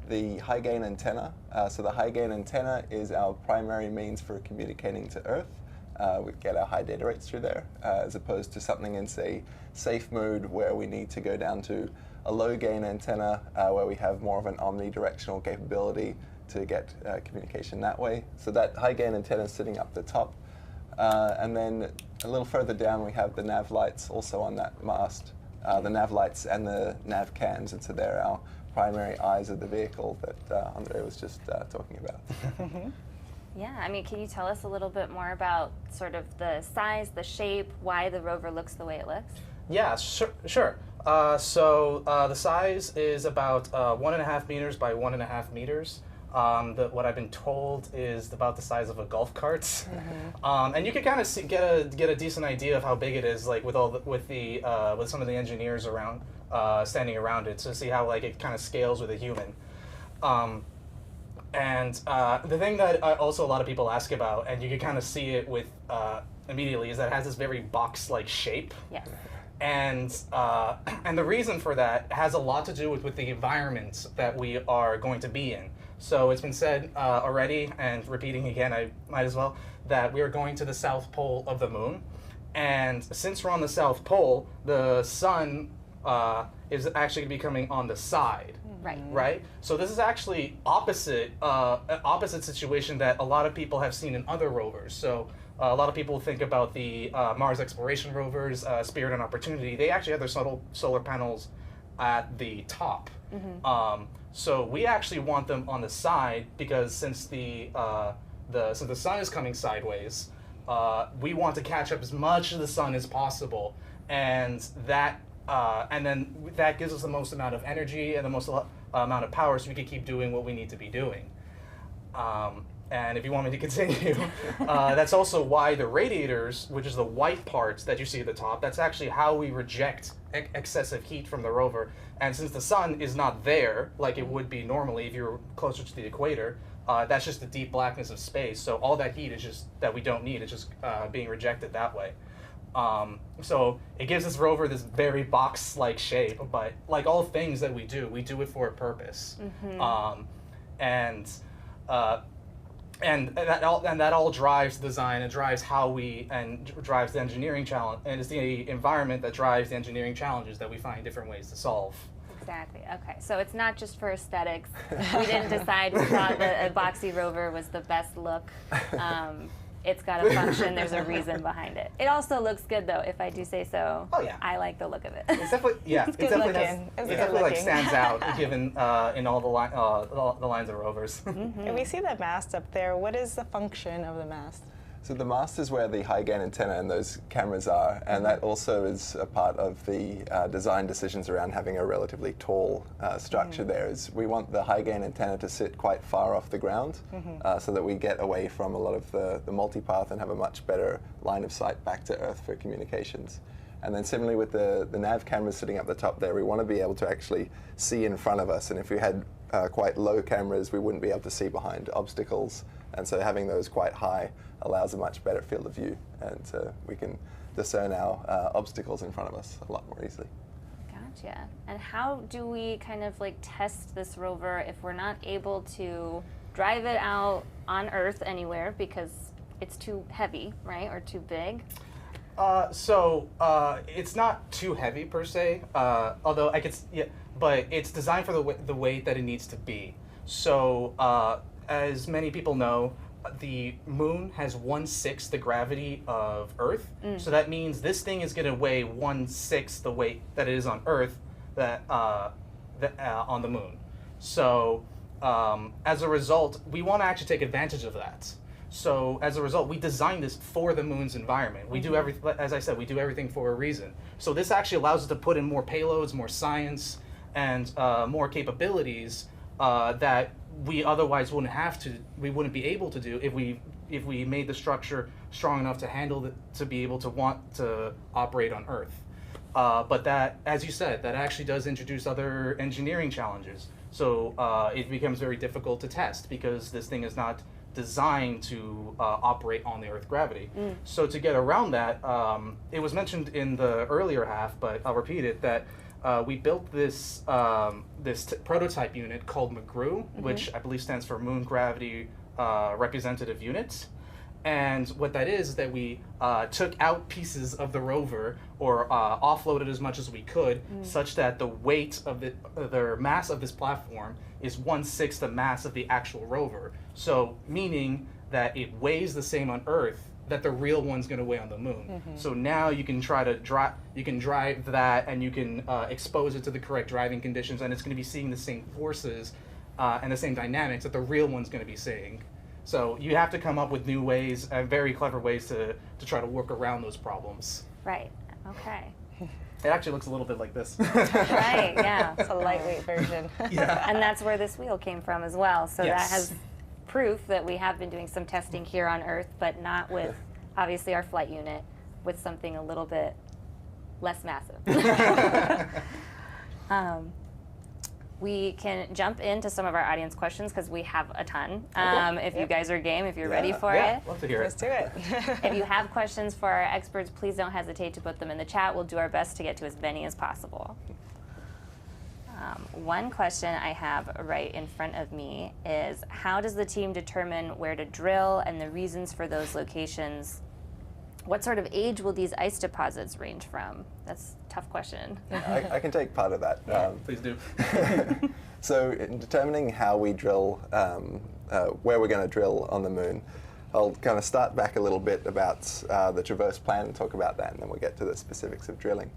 the high gain antenna. So the high gain antenna is our primary means for communicating to Earth. We get our high data rates through there, as opposed to something in, say, safe mode where we need to go down to a low gain antenna where we have more of an omnidirectional capability to get communication that way. So that high gain antenna is sitting up the top. And then a little further down we have the nav lights also on that mast. The nav lights and the nav cams, and so they're our primary eyes of the vehicle that Andre was just talking about. Yeah, I mean, can you tell us a little bit more about sort of the size, the shape, why the rover looks the way it looks? Yeah, sure. So the size is about 1.5 meters by 1.5 meters. What I've been told is about the size of a golf cart, and you can kind of get a decent idea of how big it is, like with some of the engineers around standing around it, to see how like it kind of scales with a human. And the thing that also a lot of people ask about, and you can kind of see it with immediately, is that it has this very box-like shape. Yes. And the reason for that has a lot to do with the environment that we are going to be in. So it's been said already, and repeating again, I might as well, that we are going to the South Pole of the Moon. And since we're on the South Pole, the sun is actually going to be coming on the side. Right. Right? So this is actually opposite situation that a lot of people have seen in other rovers. So a lot of people think about the Mars exploration rovers, Spirit and Opportunity. They actually have their solar panels at the top. So we actually want them on the side, because since the sun is coming sideways, we want to catch up as much of the sun as possible, and then that gives us the most amount of energy and the most amount of power, so we can keep doing what we need to be doing. And if you want me to continue, that's also why the radiators, which is the white parts that you see at the top, that's actually how we reject excessive heat from the rover. And since the sun is not there, like it would be normally if you were closer to the equator, that's just the deep blackness of space. So all that heat is just that we don't need. It's just being rejected that way. So it gives this rover this very box-like shape, but like all things that we do it for a purpose. And that all drives design, and drives drives the engineering challenge, and it's the environment that drives the engineering challenges that we find different ways to solve. Exactly. Okay, so it's not just for aesthetics. We didn't decide we thought that a boxy rover was the best look. It's got a function. There's a reason behind it. It also looks good, though, if I do say so. Oh yeah. I like the look of it. It's definitely It's definitely like stands out given in all the lines of rovers. And we see that mast up there. What is the function of the mast? So the mast is where the high gain antenna and those cameras are, and that also is a part of the design decisions around having a relatively tall structure there. Is we want the high gain antenna to sit quite far off the ground, so that we get away from a lot of the multipath and have a much better line of sight back to Earth for communications. And then similarly with the nav cameras sitting up the top there, we want to be able to actually see in front of us, and if we had quite low cameras, we wouldn't be able to see behind obstacles, and so having those quite high allows a much better field of view, and we can discern our obstacles in front of us a lot more easily. Gotcha. And how do we kind of like test this rover if we're not able to drive it out on Earth anywhere because it's too heavy, right, or too big? So it's not too heavy per se, although but it's designed for the weight that it needs to be. So as many people know, the moon has 1/6 the gravity of Earth, so that means this thing is going to weigh 1/6 the weight that it is on Earth, on the moon. So as a result, we want to actually take advantage of that. So as a result, we designed this for the moon's environment. We do everything, as I said, we do everything for a reason. So this actually allows us to put in more payloads, more science, and more capabilities that we otherwise wouldn't be able to do if we made the structure strong enough to handle to be able to want to operate on Earth. But that, as you said, that actually does introduce other engineering challenges. So it becomes very difficult to test because this thing is not designed to operate on the Earth gravity. So to get around that, it was mentioned in the earlier half, but I'll repeat it, that we built this prototype unit called MGRU, which I believe stands for Moon Gravity Representative Unit. And what that is that we took out pieces of the rover, or offloaded as much as we could, such that the weight of the mass of this platform is 1/6 the mass of the actual rover. So meaning that it weighs the same on Earth that the real one's going to weigh on the moon. So now you can try to drive that, and you can expose it to the correct driving conditions, and it's going to be seeing the same forces and the same dynamics that the real one's going to be seeing. So you have to come up with new ways, very clever ways to try to work around those problems. Right. Okay. It actually looks a little bit like this. Right. Yeah. It's a lightweight version. Yeah. And that's where this wheel came from as well. So Yes. that has proof that we have been doing some testing here on Earth, but not with obviously our flight unit, with something a little bit less massive. We can jump into some of our audience questions because we have a ton. If you guys are game, if you're ready for it. Love to hear Let's it. do it. If you have questions for our experts, please don't hesitate to put them in the chat. We'll do our best to get to as many as possible. One question I have right in front of me is, how does the team determine where to drill and the reasons for those locations? What sort of age will these ice deposits range from? That's a tough question. I can take part of that. Please do. So in determining how we drill, where we're going to drill on the moon, I'll kind of start back a little bit about the traverse plan and talk about that, and then we'll get to the specifics of drilling.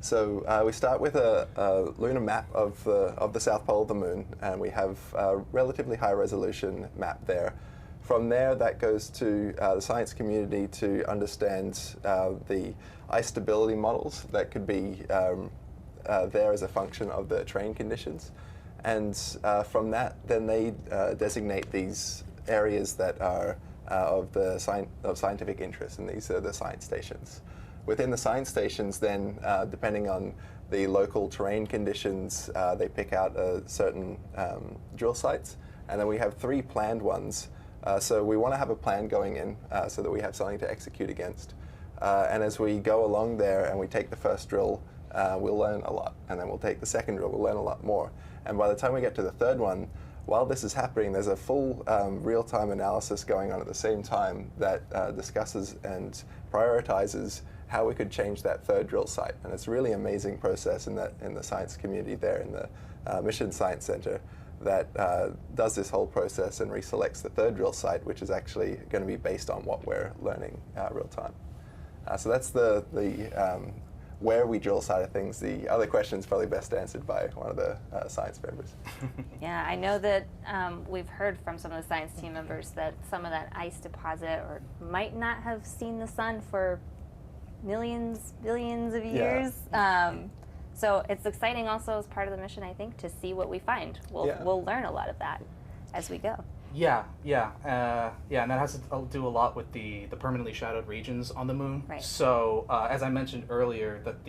So we start with a lunar map of the South Pole of the moon, and we have a relatively high resolution map there. From there, that goes to the science community to understand the ice stability models that could be there as a function of the terrain conditions. And from that, then they designate these areas that are of scientific interest, and these are the science stations. Within the science stations, then, depending on the local terrain conditions, they pick out certain drill sites, and then we have 3 planned ones. So we want to have a plan going in so that we have something to execute against. And as we go along there and we take the first drill, we'll learn a lot. And then we'll take the second drill, we'll learn a lot more. And by the time we get to the third one, while this is happening, there's a full real-time analysis going on at the same time that discusses and prioritizes how we could change that third drill site. And it's a really amazing process in the science community there in the Mission Science Center that does this whole process and reselects the third drill site, which is actually going to be based on what we're learning real time. So that's the where we drill side of things. The other question is probably best answered by one of the science members. Yeah, I know that we've heard from some of the science team members that some of that ice deposit or might not have seen the sun for millions, billions of years. So it's exciting also as part of the mission, I think, to see what we find. We'll learn a lot of that as we go. Yeah, and that has to do a lot with the permanently shadowed regions on the moon. Right. So as I mentioned earlier, that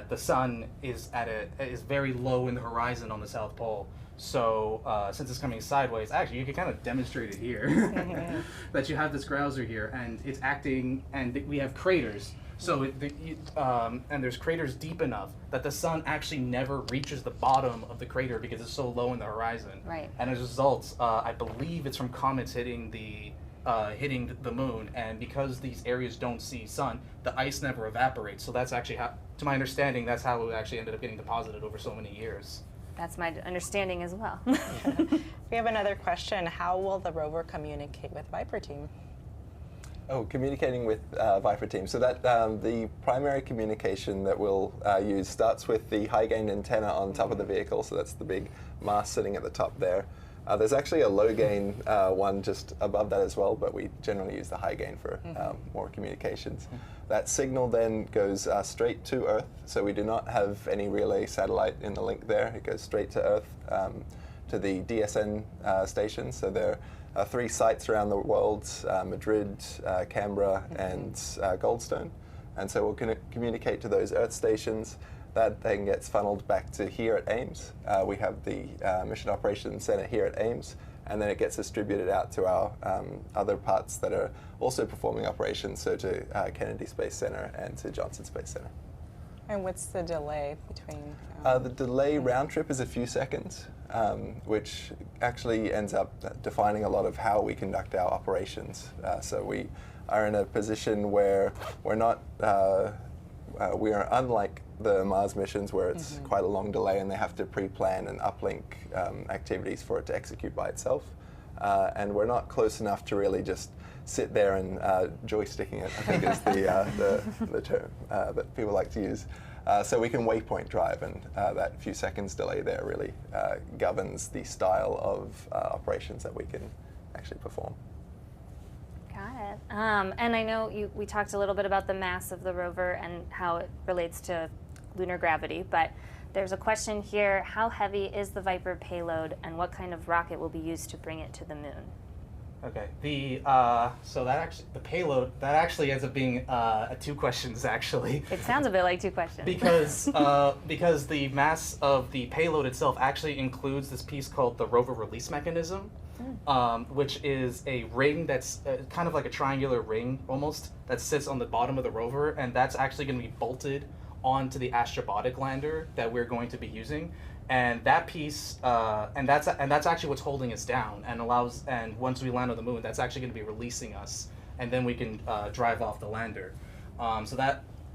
the sun is is very low in the horizon on the South Pole. So since it's coming sideways, actually you can kind of demonstrate it here. That you have this grouser here, and it's acting, and we have craters. So and there's craters deep enough that the sun actually never reaches the bottom of the crater because it's so low in the horizon. Right. And as a result, I believe it's from comets hitting the moon, and because these areas don't see sun, the ice never evaporates. So that's actually how, to my understanding, that's how it actually ended up getting deposited over so many years. That's my understanding as well. We have another question. How will the rover communicate with VIPER team? Oh, communicating with VIPER team. So that the primary communication that we'll use starts with the high gain antenna on top of the vehicle. So that's the big mast sitting at the top there. There's actually a low gain one just above that as well, but we generally use the high gain for more communications. That signal then goes straight to Earth. So we do not have any relay satellite in the link there. It goes straight to Earth, to the DSN station. So there are 3 sites around the world, Madrid, Canberra, and Goldstone. And so we'll communicate to those Earth stations. That then gets funneled back to here at Ames. We have the Mission Operations Center here at Ames, and then it gets distributed out to our other parts that are also performing operations, so to Kennedy Space Center and to Johnson Space Center. And what's the delay between? The delay round trip is a few seconds, which actually ends up defining a lot of how we conduct our operations. So we are in a position where we're not, we are unlike the Mars missions where it's quite a long delay and they have to pre-plan and uplink activities for it to execute by itself. And we're not close enough to really just sit there and joysticking it, I think is the term that people like to use. So we can waypoint drive, and that few seconds delay there really governs the style of operations that we can actually perform. Got it. And I know we talked a little bit about the mass of the rover and how it relates to lunar gravity, but there's a question here: how heavy is the VIPER payload, and what kind of rocket will be used to bring it to the moon? Okay. So the payload that actually ends up being two questions actually. It sounds a bit like two questions. Because the mass of the payload itself actually includes this piece called the rover release mechanism, which is a ring that's kind of like a triangular ring almost that sits on the bottom of the rover, and that's actually going to be bolted onto the astrobotic lander that we're going to be using. And that piece, and that's actually what's holding us down and allows. And once we land on the moon, that's actually going to be releasing us, and then we can drive off the lander.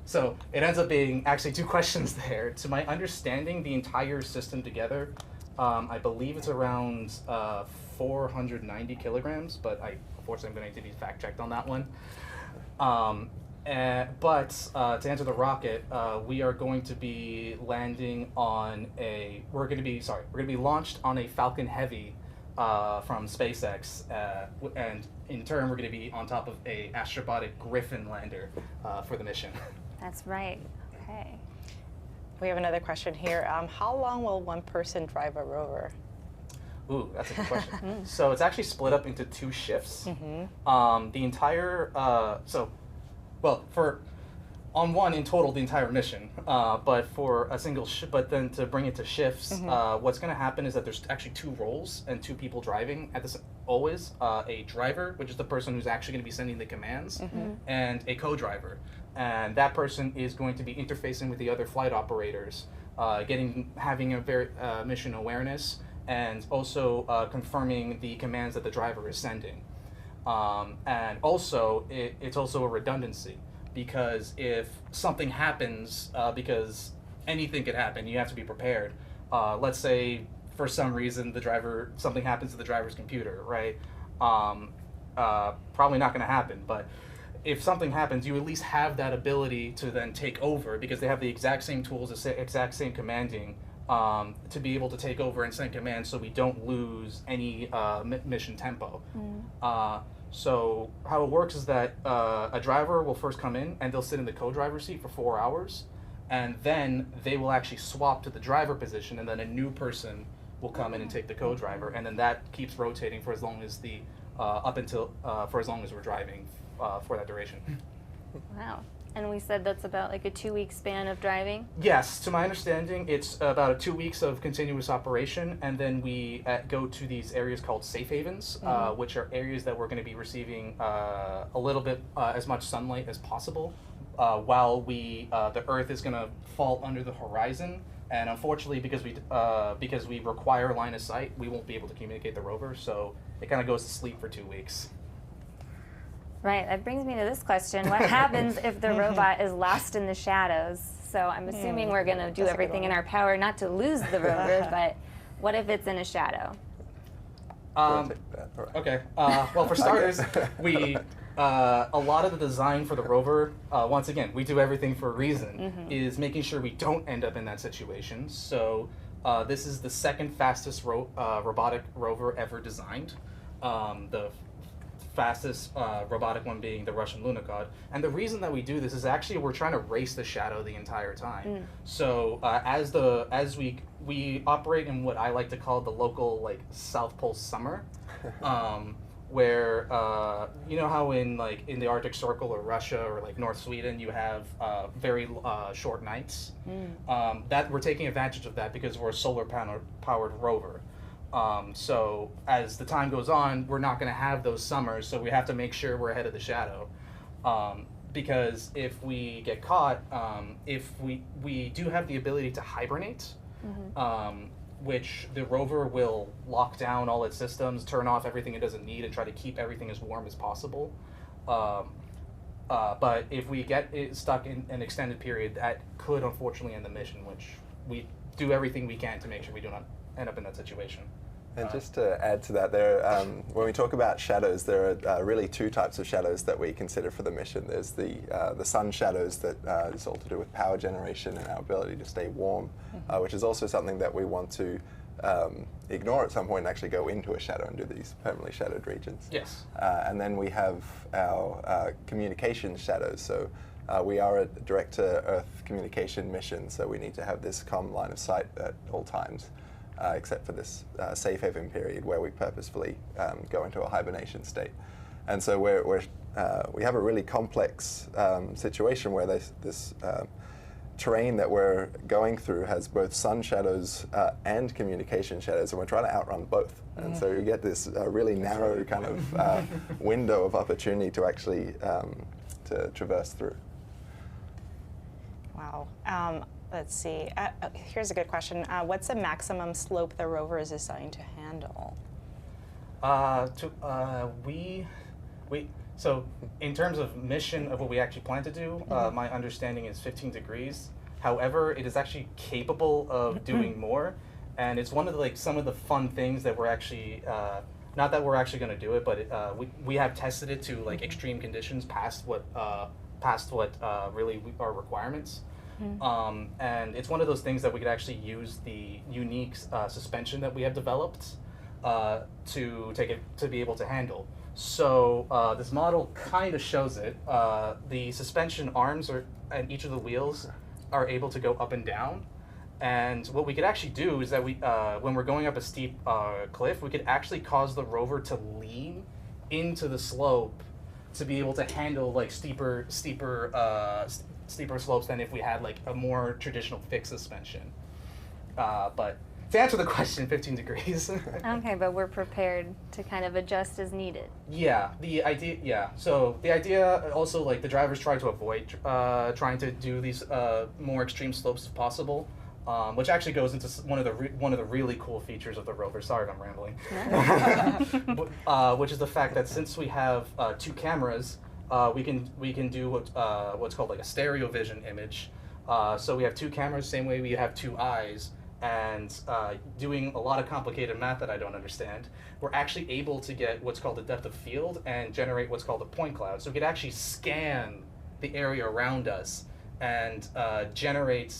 So it ends up being actually two questions there. To my understanding, the entire system together, I believe it's around 490 kilograms, but unfortunately I'm going to need to be fact checked on that one. But to answer the rocket, we are going to be landing on we're going to be launched on a Falcon Heavy from SpaceX, and in turn we're going to be on top of a astrobotic Griffin lander for the mission. That's right. Okay. We have another question here. How long will one person drive a rover? Ooh, that's a good question. So it's actually split up into two shifts. The entire on one in total the entire mission, but for a single but then to bring it to shifts, what's going to happen is that there's actually two roles and two people driving at this always. A driver, which is the person who's actually going to be sending the commands, and a co-driver, and that person is going to be interfacing with the other flight operators, having a very mission awareness, and also confirming the commands that the driver is sending. And also, it's also a redundancy, because if something happens, because anything could happen, you have to be prepared. Let's say, for some reason, something happens to the driver's computer, right? Probably not going to happen, but if something happens, you at least have that ability to then take over, because they have the exact same tools, the exact same commanding, to be able to take over and send commands, so we don't lose any mission tempo. So how it works is that a driver will first come in and they'll sit in the co-driver seat for 4 hours, and then they will actually swap to the driver position, and then a new person will come in and take the co-driver, and then that keeps rotating for as long as for as long as we're driving for that duration. Wow. And we said that's about like a 2-week span of driving? Yes, to my understanding, it's about 2 weeks of continuous operation, and then we go to these areas called safe havens, which are areas that we're going to be receiving a little bit as much sunlight as possible, while the Earth is going to fall under the horizon. And unfortunately, because we require line of sight, we won't be able to communicate the rover, so it kind of goes to sleep for 2 weeks. Right, that brings me to this question. What happens if the robot is lost in the shadows? So I'm assuming we're going to do everything in our power not to lose the rover, but what if it's in a shadow? Okay, well, for starters, a lot of the design for the rover, once again, we do everything for a reason, is making sure we don't end up in that situation. So this is the second fastest robotic rover ever designed. The fastest robotic one being the Russian Lunokhod. And the reason that we do this is actually we're trying to race the shadow the entire time. So as we operate in what I like to call the local South Pole summer, where you know how in the Arctic Circle or Russia or North Sweden you have very short nights. That we're taking advantage of that because we're a solar powered rover. So as the time goes on, we're not going to have those summers, so we have to make sure we're ahead of the shadow. because if we get caught, if we do have the ability to hibernate, which the rover will lock down all its systems, turn off everything it doesn't need, and try to keep everything as warm as possible. But if we get it stuck in an extended period, that could unfortunately end the mission, which we do everything we can to make sure we do not end up in that situation. And just to add to that, when we talk about shadows, there are really two types of shadows that we consider for the mission. There's the sun shadows that is all to do with power generation and our ability to stay warm, which is also something that we want to ignore at some point and actually go into a shadow and do these permanently shadowed regions. Yes. And then we have our communication shadows. So we are a direct-to-Earth communication mission, so we need to have this comm line of sight at all times. Except for this safe haven period where we purposefully go into a hibernation state. And so we have a really complex situation where this terrain that we're going through has both sun shadows and communication shadows, and we're trying to outrun both. And so you get this really narrow kind of window of opportunity to actually to traverse through. Wow. Let's see. Here's a good question. What's the maximum slope the rover is assigned to handle? So in terms of mission of what we actually plan to do, my understanding is 15 degrees. However, it is actually capable of doing more, and it's one of the, some of the fun things that we're actually not that we're actually going to do it, but we have tested it to extreme conditions past what really are requirements. And it's one of those things that we could actually use the unique suspension that we have developed to be able to handle. So this model kind of shows it. The suspension arms and each of the wheels are able to go up and down. And what we could actually do is that when we're going up a steep cliff, we could actually cause the rover to lean into the slope to be able to handle steeper slopes than if we had a more traditional fixed suspension. But to answer the question, 15 degrees. Okay, but we're prepared to kind of adjust as needed. Yeah, so the idea also, the drivers try to avoid trying to do these more extreme slopes if possible, which actually goes into one of the really cool features of the rover. Sorry if I'm rambling. Which is the fact that since we have two cameras, we can do what's called a stereo vision image. So we have two cameras, same way we have two eyes, and doing a lot of complicated math that I don't understand, we're actually able to get what's called a depth of field and generate what's called a point cloud. So we could actually scan the area around us and generate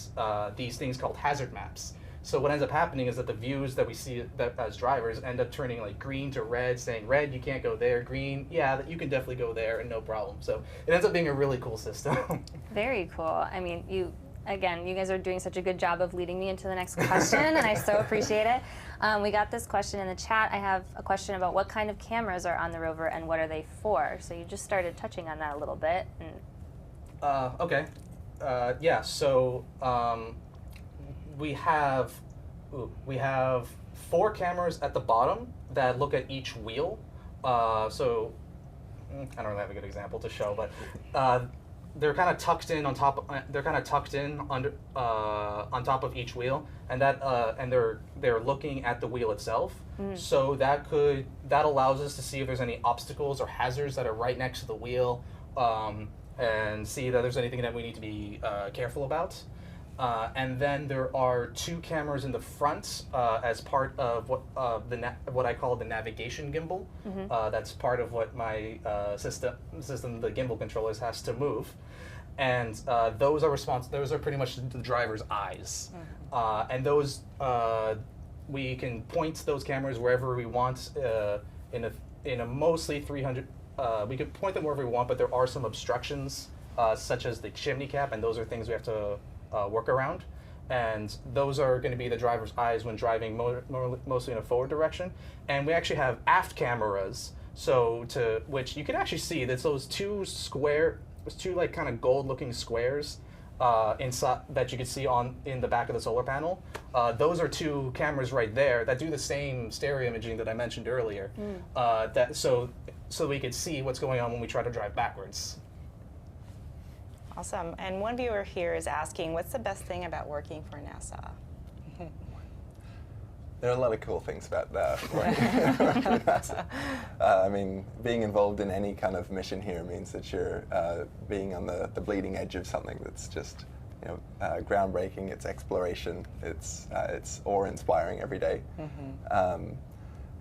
these things called hazard maps. So what ends up happening is that the views that we see as drivers end up turning green to red, saying red, you can't go there, green, yeah, you can definitely go there and no problem. So it ends up being a really cool system. Very cool. I mean, you guys are doing such a good job of leading me into the next question, and I so appreciate it. We got this question in the chat. I have a question about what kind of cameras are on the rover and what are they for? So you just started touching on that a little bit. Okay. Yeah, so we have 4 cameras at the bottom that look at each wheel. So I don't really have a good example to show, but they're kind of tucked in on top. They're kind of tucked in under on top of each wheel, and they're looking at the wheel itself. So that allows us to see if there's any obstacles or hazards that are right next to the wheel, and see that there's anything that we need to be careful about. And then there are 2 cameras in the front as part of what I call the navigation gimbal. That's part of what my system, the gimbal controllers, has to move. And those are pretty much the driver's eyes. And those we can point those cameras wherever we want in a mostly 300. We could point them wherever we want, but there are some obstructions such as the chimney cap, and those are things we have to work around, and those are going to be the driver's eyes when driving mostly in a forward direction. And we actually have aft cameras, which you can actually see that's those 2 kind of gold-looking squares inside that you can see in the back of the solar panel. Those are 2 cameras right there that do the same stereo imaging that I mentioned earlier. So we could see what's going on when we try to drive backwards. Awesome. And one viewer here is asking, what's the best thing about working for NASA? There are a lot of cool things about working for NASA. I mean, being involved in any kind of mission here means that you're being on the bleeding edge of something that's just, you know, groundbreaking. It's exploration. It's awe-inspiring every day.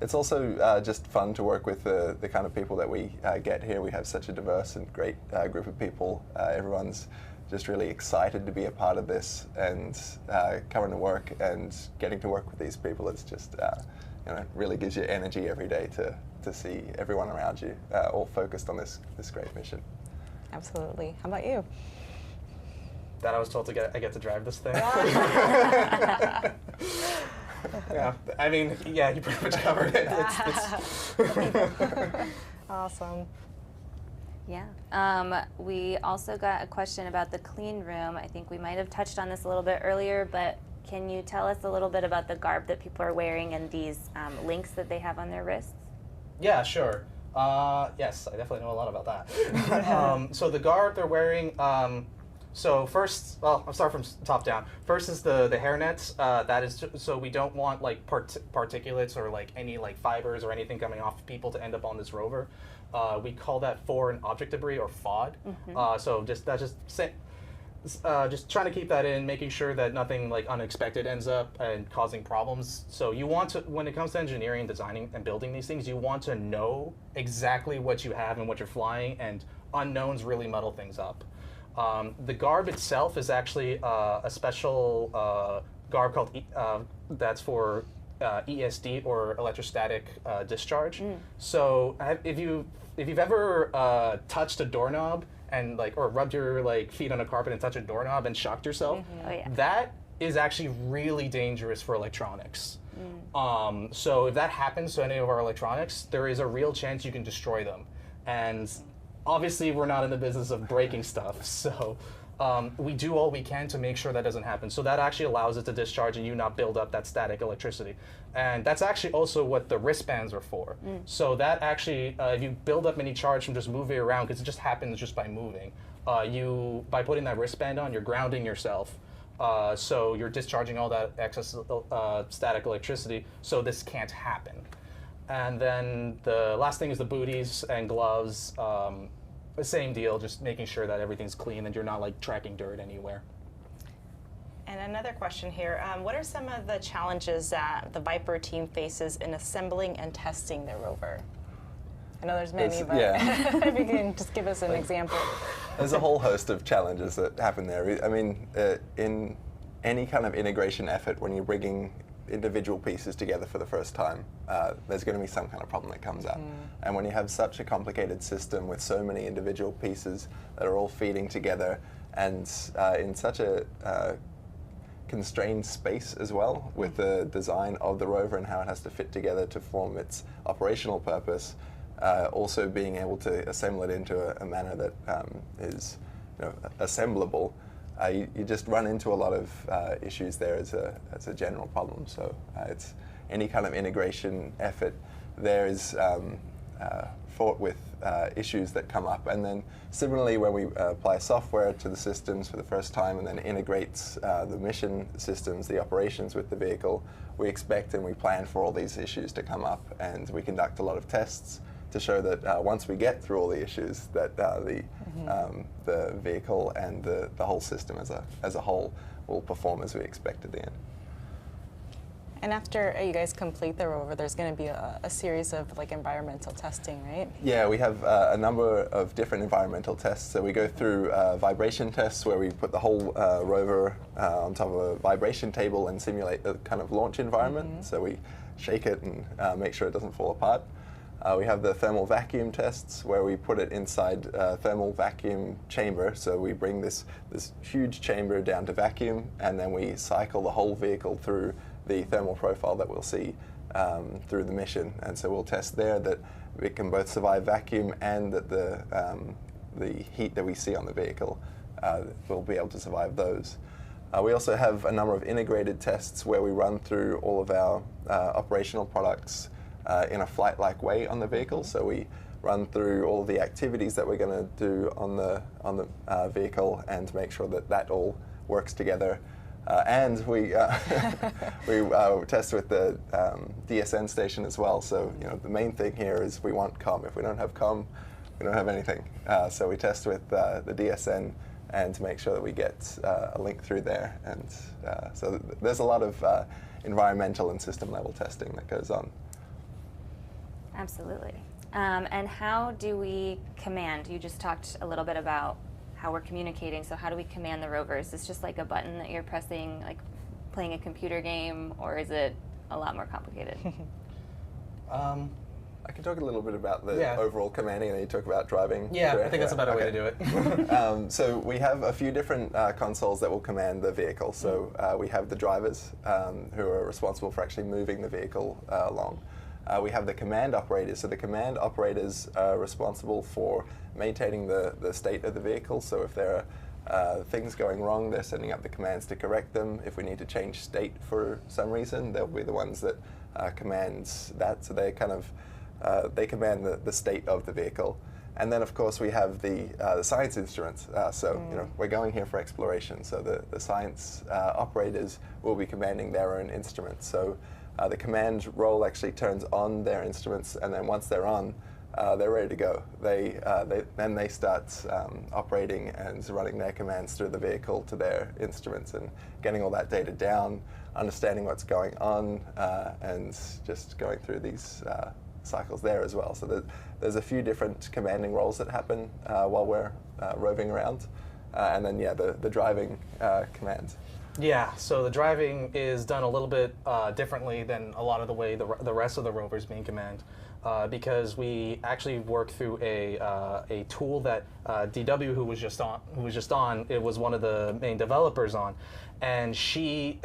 It's also just fun to work with the kind of people that we get here. We have such a diverse and great group of people. Everyone's just really excited to be a part of this, and coming to work and getting to work with these people is just, you know, really gives you energy every day to see everyone around you all focused on this great mission. Absolutely. How about you? That I was told I get to drive this thing. Yeah, I mean, yeah, you pretty much covered it. Awesome. Yeah. We also got a question about the clean room. I think we might have touched on this a little bit earlier, but can you tell us a little bit about the garb that people are wearing and these links that they have on their wrists? Yeah, sure. Yes, I definitely know a lot about that. So the garb they're wearing, so first, well, I'll start from top down. First is the hairnets. That is so we don't want like particulates or like any like fibers or anything coming off people to end up on this rover. We call that foreign object debris or FOD. So just trying to keep that in, making sure that nothing like unexpected ends up and causing problems. So you want to, when it comes to engineering, designing, and building these things, you want to know exactly what you have and what you're flying, and unknowns really muddle things up. The garb itself is actually a special garb called that's for ESD or electrostatic discharge. So if you've ever touched a doorknob and like, or rubbed your like feet on a carpet and touched a doorknob and shocked yourself, Oh, yeah. that is actually really dangerous for electronics. So if that happens to any of our electronics, there is a real chance you can destroy them. And obviously we're not in the business of breaking stuff, so we do all we can to make sure that doesn't happen. So that actually allows it to discharge and you not build up that static electricity. And that's actually also what the wristbands are for. So that actually, if you build up any charge from just moving around, because it just happens just by moving, by putting that wristband on, you're grounding yourself. So you're discharging all that excess static electricity, so this can't happen. And then the last thing is the booties and gloves. The same deal, just making sure that everything's clean and you're not like tracking dirt anywhere. And another question here, what are some of the challenges that the VIPER team faces in assembling and testing the rover? I know there's many, but yeah. if you can just give us an example. There's a whole host of challenges that happen there. I mean, in any kind of integration effort, when you're bringing individual pieces together for the first time, there's going to be some kind of problem that comes up. And when you have such a complicated system with so many individual pieces that are all feeding together, and in such a constrained space as well, with the design of the rover and how it has to fit together to form its operational purpose, also being able to assemble it into a manner that is, you know, assemblable. You just run into a lot of issues there as a general problem. So it's any kind of integration effort there is fraught with issues that come up. And then similarly, when we apply software to the systems for the first time and then integrates the mission systems, the operations with the vehicle, we expect and we plan for all these issues to come up, and we conduct a lot of tests to show that once we get through all the issues, that the vehicle and the whole system as a whole will perform as we expect at the end. And after you guys complete the rover, there's going to be a series of like environmental testing, right? Yeah, we have a number of different environmental tests. So we go through vibration tests where we put the whole rover on top of a vibration table and simulate the kind of launch environment. So we shake it and make sure it doesn't fall apart. We have the thermal vacuum tests where we put it inside a thermal vacuum chamber. So we bring this huge chamber down to vacuum, and then we cycle the whole vehicle through the thermal profile that we'll see through the mission. And so we'll test there that it can both survive vacuum and that the heat that we see on the vehicle will be able to survive those. We also have a number of integrated tests where we run through all of our operational products in a flight-like way on the vehicle. So we run through all the activities that we're going to do on the vehicle and make sure that that all works together. And we test with the DSN station as well. So the main thing here is we want comm. If we don't have comm, we don't have anything. So we test with the DSN and make sure that we get a link through there. And so there's a lot of environmental and system level testing that goes on. Absolutely. And how do we command? You just talked a little bit about how we're communicating, so how do we command the rover? Is this just like a button that you're pressing, like playing a computer game, or is it a lot more complicated? I can talk a little bit about the overall commanding, and then you talk about driving. Yeah, I think that's a better way to do it. So we have a few different consoles that will command the vehicle. So we have the drivers who are responsible for actually moving the vehicle along. We have the command operators. So the command operators are responsible for maintaining the state of the vehicle. So if there are things going wrong, they're sending up the commands to correct them. If we need to change state for some reason, they'll be the ones that commands that. So they kind of they command the state of the vehicle. And then, of course, we have the science instruments. We're going here for exploration. So the science operators will be commanding their own instruments. So the command role actually turns on their instruments, and then once they're on, they're ready to go. Then they start operating and running their commands through the vehicle to their instruments and getting all that data down, understanding what's going on, and just going through these cycles there as well. So there's a few different commanding roles that happen while we're roving around, and then the driving command. Yeah, so the driving is done a little bit differently than a lot of the way the rest of the rover is being commanded, because we actually work through a tool that DW, who was just on, it was one of the main developers on, and she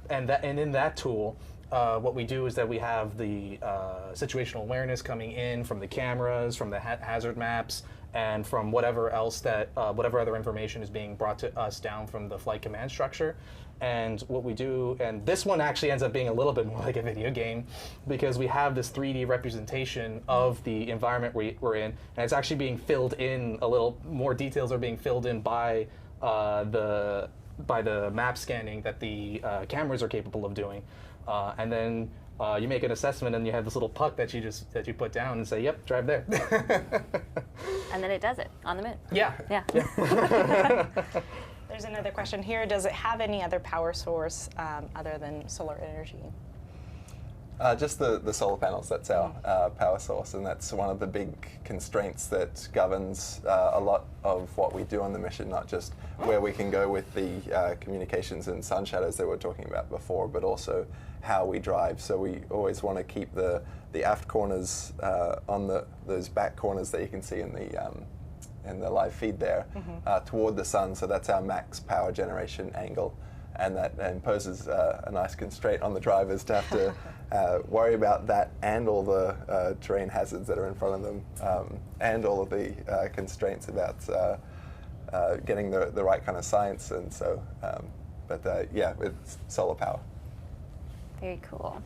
and in that tool, what we do is that we have the situational awareness coming in from the cameras, from the hazard maps, and from whatever else that whatever other information is being brought to us down from the flight command structure. And what we do, and this one actually ends up being a little bit more like a video game, because we have this 3D representation of the environment we're in, and it's actually being filled in, a little more details are being filled in by the map scanning that the cameras are capable of doing. And then you make an assessment, and you have this little puck that you put down and say, "Yep, drive there." And then it does it on the moon. Yeah. Yeah. There's another question here. Does it have any other power source other than solar energy? Just the solar panels, that's our power source, and that's one of the big constraints that governs a lot of what we do on the mission, not just where we can go with the communications and sun shadows that we were talking about before, but also how we drive. So we always want to keep the aft corners on those back corners that you can see in the live feed there toward the sun, so that's our max power generation angle. And that imposes a nice constraint on the drivers to have to worry about that and all the terrain hazards that are in front of them, and all of the constraints about getting the right kind of science. And so, it's solar power. Very cool.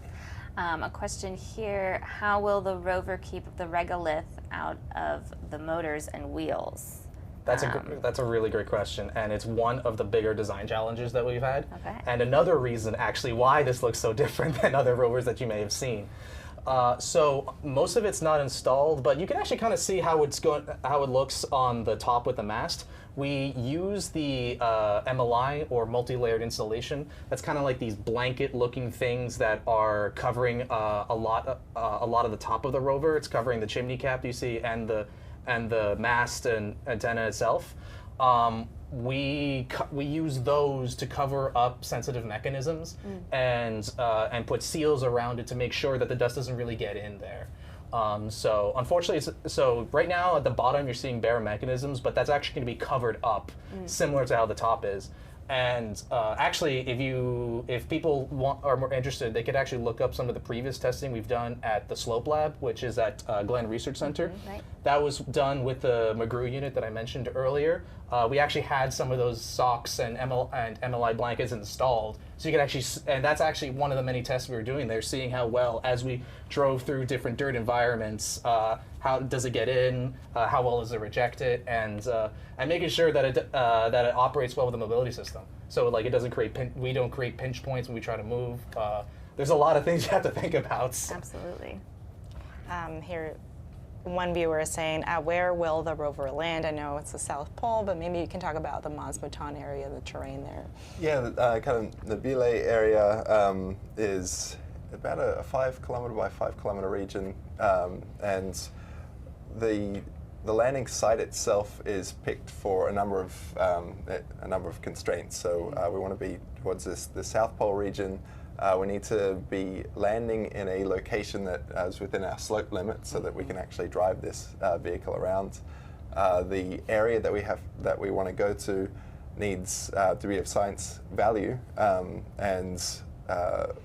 A question here, how will the rover keep the regolith out of the motors and wheels? That's a really great question, and it's one of the bigger design challenges that we've had. Okay. And another reason, actually, why this looks so different than other rovers that you may have seen. So most of it's not installed, but you can actually kind of see how it looks on the top with the mast. We use the MLI, or multi-layered installation. That's kind of like these blanket-looking things that are covering a lot of the top of the rover. It's covering the chimney cap you see and the mast and antenna itself. We use those to cover up sensitive mechanisms and put seals around it to make sure that the dust doesn't really get in there. So unfortunately, right now at the bottom you're seeing bare mechanisms, but that's actually going to be covered up, similar to how the top is. And actually, if people are more interested, they could actually look up some of the previous testing we've done at the Slope Lab, which is at Glenn Research Center. Right. That was done with the McGrew unit that I mentioned earlier. we actually had some of those socks and MLI blankets installed, so you could actually, and that's actually one of the many tests we were doing there, seeing how well, as we drove through different dirt environments, how does it get in, how well does it reject it, and making sure that it operates well with the mobility system. So like it doesn't create, we don't create pinch points when we try to move. There's a lot of things you have to think about. Absolutely. Here, one viewer is saying, where will the rover land? I know it's the South Pole, but maybe you can talk about the Mons Mouton area, the terrain there. Yeah, kind of the Belay area is about a 5 kilometer by 5 kilometer region, and the landing site itself is picked for a number of constraints. So we want to be towards the South Pole region. We need to be landing in a location that is within our slope limit, so that we can actually drive this vehicle around. The area that we want to go to needs to be of science value, and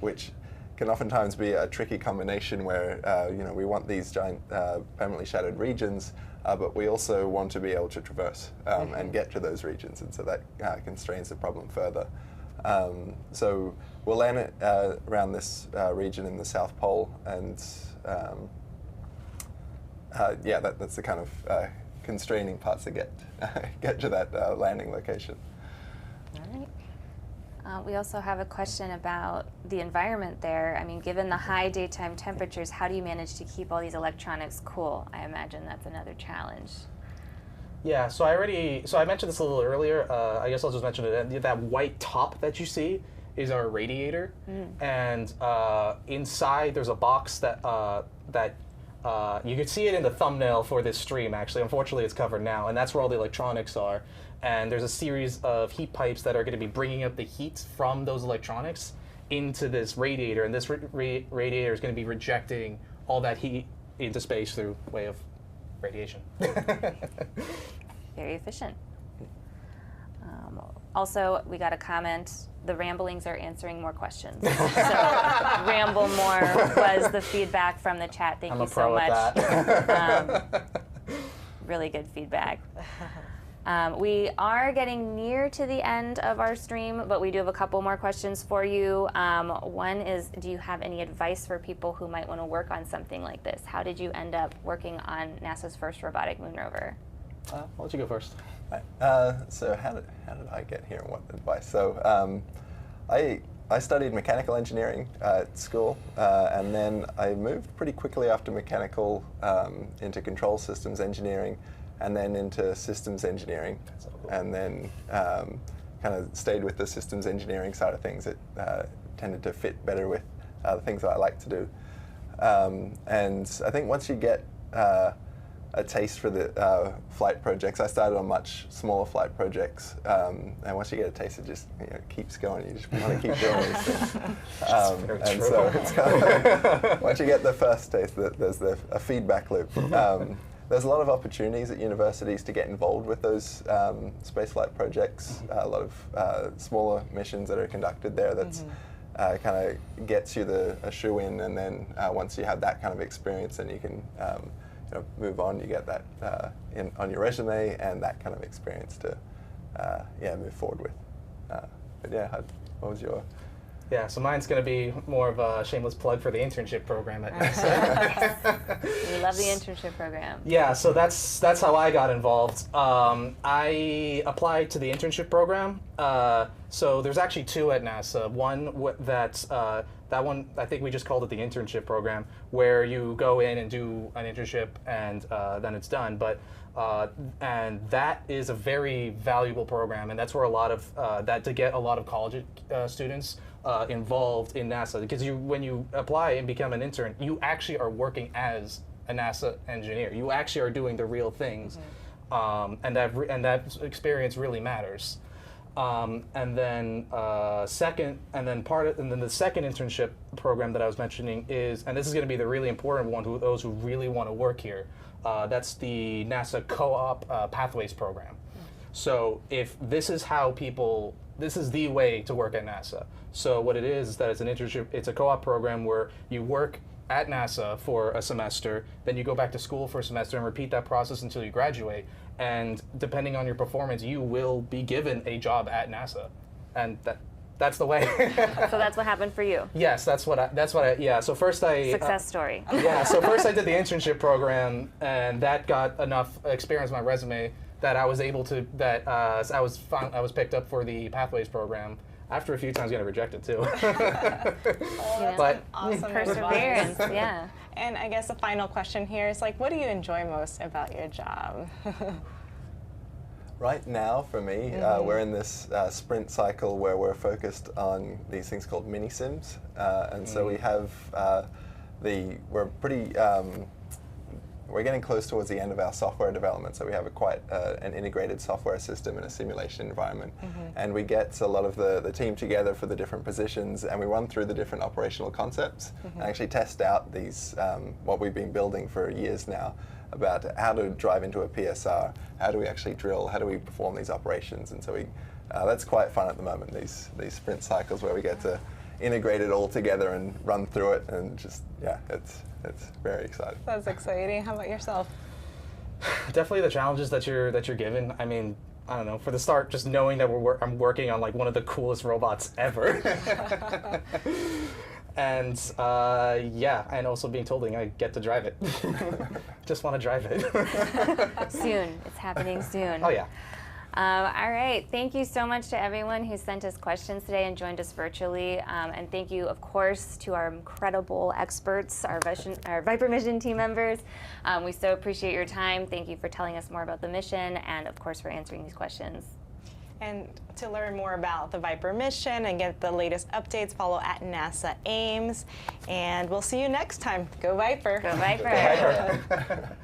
which can oftentimes be a tricky combination where we want these giant permanently shadowed regions, but we also want to be able to traverse and get to those regions, and so that constrains the problem further. So we'll land it around this region in the South Pole, and yeah, that's the kind of constraining parts to get to that landing location. All right. We also have a question about the environment there. I mean, given the high daytime temperatures, how do you manage to keep all these electronics cool? I imagine that's another challenge. Yeah, so I mentioned this a little earlier. I guess I'll just mention it. That white top that you see is our radiator, and inside there's a box that you could see it in the thumbnail for this stream. Actually, unfortunately, it's covered now, and that's where all the electronics are. And there's a series of heat pipes that are going to be bringing up the heat from those electronics into this radiator, and this radiator is going to be rejecting all that heat into space through way of radiation. Very efficient. Also, we got a comment, the ramblings are answering more questions. So, ramble more was the feedback from the chat. Thank you so much. Really good feedback. We are getting near to the end of our stream, but we do have a couple more questions for you. One is, do you have any advice for people who might want to work on something like this? How did you end up working on NASA's first robotic moon rover? I'll let you go first. So how did I get here, and what advice? So I studied mechanical engineering at school, and then I moved pretty quickly after mechanical into control systems engineering, and then into systems engineering, and then kind of stayed with the systems engineering side of things. It tended to fit better with the things that I like to do. And I think once you get a taste for the flight projects, I started on much smaller flight projects, and once you get a taste, it just keeps going. You just want to keep doing these things. And so it's kind of once you get the first taste, there's a feedback loop. There's a lot of opportunities at universities to get involved with those spaceflight projects. A lot of smaller missions that are conducted there. That's kind of gets you a shoe in, and then once you have that kind of experience, then you can move on. You get that on your resume and that kind of experience to move forward with. But yeah, what was your? Yeah, so mine's going to be more of a shameless plug for the internship program at NASA. We love the internship program. Yeah, so that's how I got involved. I applied to the internship program. So there's actually two at NASA. One that one, I think we just called it the internship program, where you go in and do an internship and then it's done. But and that is a very valuable program, and that's where a lot of to get a lot of college students involved in NASA, because when you apply and become an intern, you actually are working as a NASA engineer. You actually are doing the real things, and that experience really matters. And then the second internship program that I was mentioning is, and this is going to be the really important one to those who really want to work here. That's the NASA Co-op Pathways program. So if this is how this is the way to work at NASA. So what it is that it's an internship, it's a co-op program where you work at NASA for a semester, then you go back to school for a semester and repeat that process until you graduate. And depending on your performance, you will be given a job at NASA, and that's the way. So that's what happened for you. Yes, that's what I. Yeah. So first I. Success story. Yeah. So first I did the internship program, and that got enough experience on my resume that I was able to. I was picked up for the Pathways program. After a few times getting rejected too. But awesome perseverance, advice. yeah. And I guess the final question here is like, what do you enjoy most about your job? Right now, for me, we're in this sprint cycle where we're focused on these things called mini sims, and so we have we're getting close towards the end of our software development, so we have quite an integrated software system in a simulation environment. And we get a lot of the team together for the different positions, and we run through the different operational concepts and actually test out these, what we've been building for years now, about how to drive into a PSR, how do we actually drill, how do we perform these operations. And so that's quite fun at the moment, these sprint cycles where we get to integrate it all together and run through it, and just, yeah, it's very exciting. That's exciting. How about yourself? Definitely the challenges that you're given. I mean, I don't know. For the start, just knowing that I'm working on like one of the coolest robots ever, and yeah, and also being told I get to drive it. Just want to drive it. Soon. It's happening soon. Oh yeah. All right, thank you so much to everyone who sent us questions today and joined us virtually. And thank you, of course, to our incredible experts, our VIPER mission team members. We so appreciate your time. Thank you for telling us more about the mission and, of course, for answering these questions. And to learn more about the VIPER mission and get the latest updates, follow at NASA Ames. And we'll see you next time. Go VIPER. Go VIPER. Go VIPER.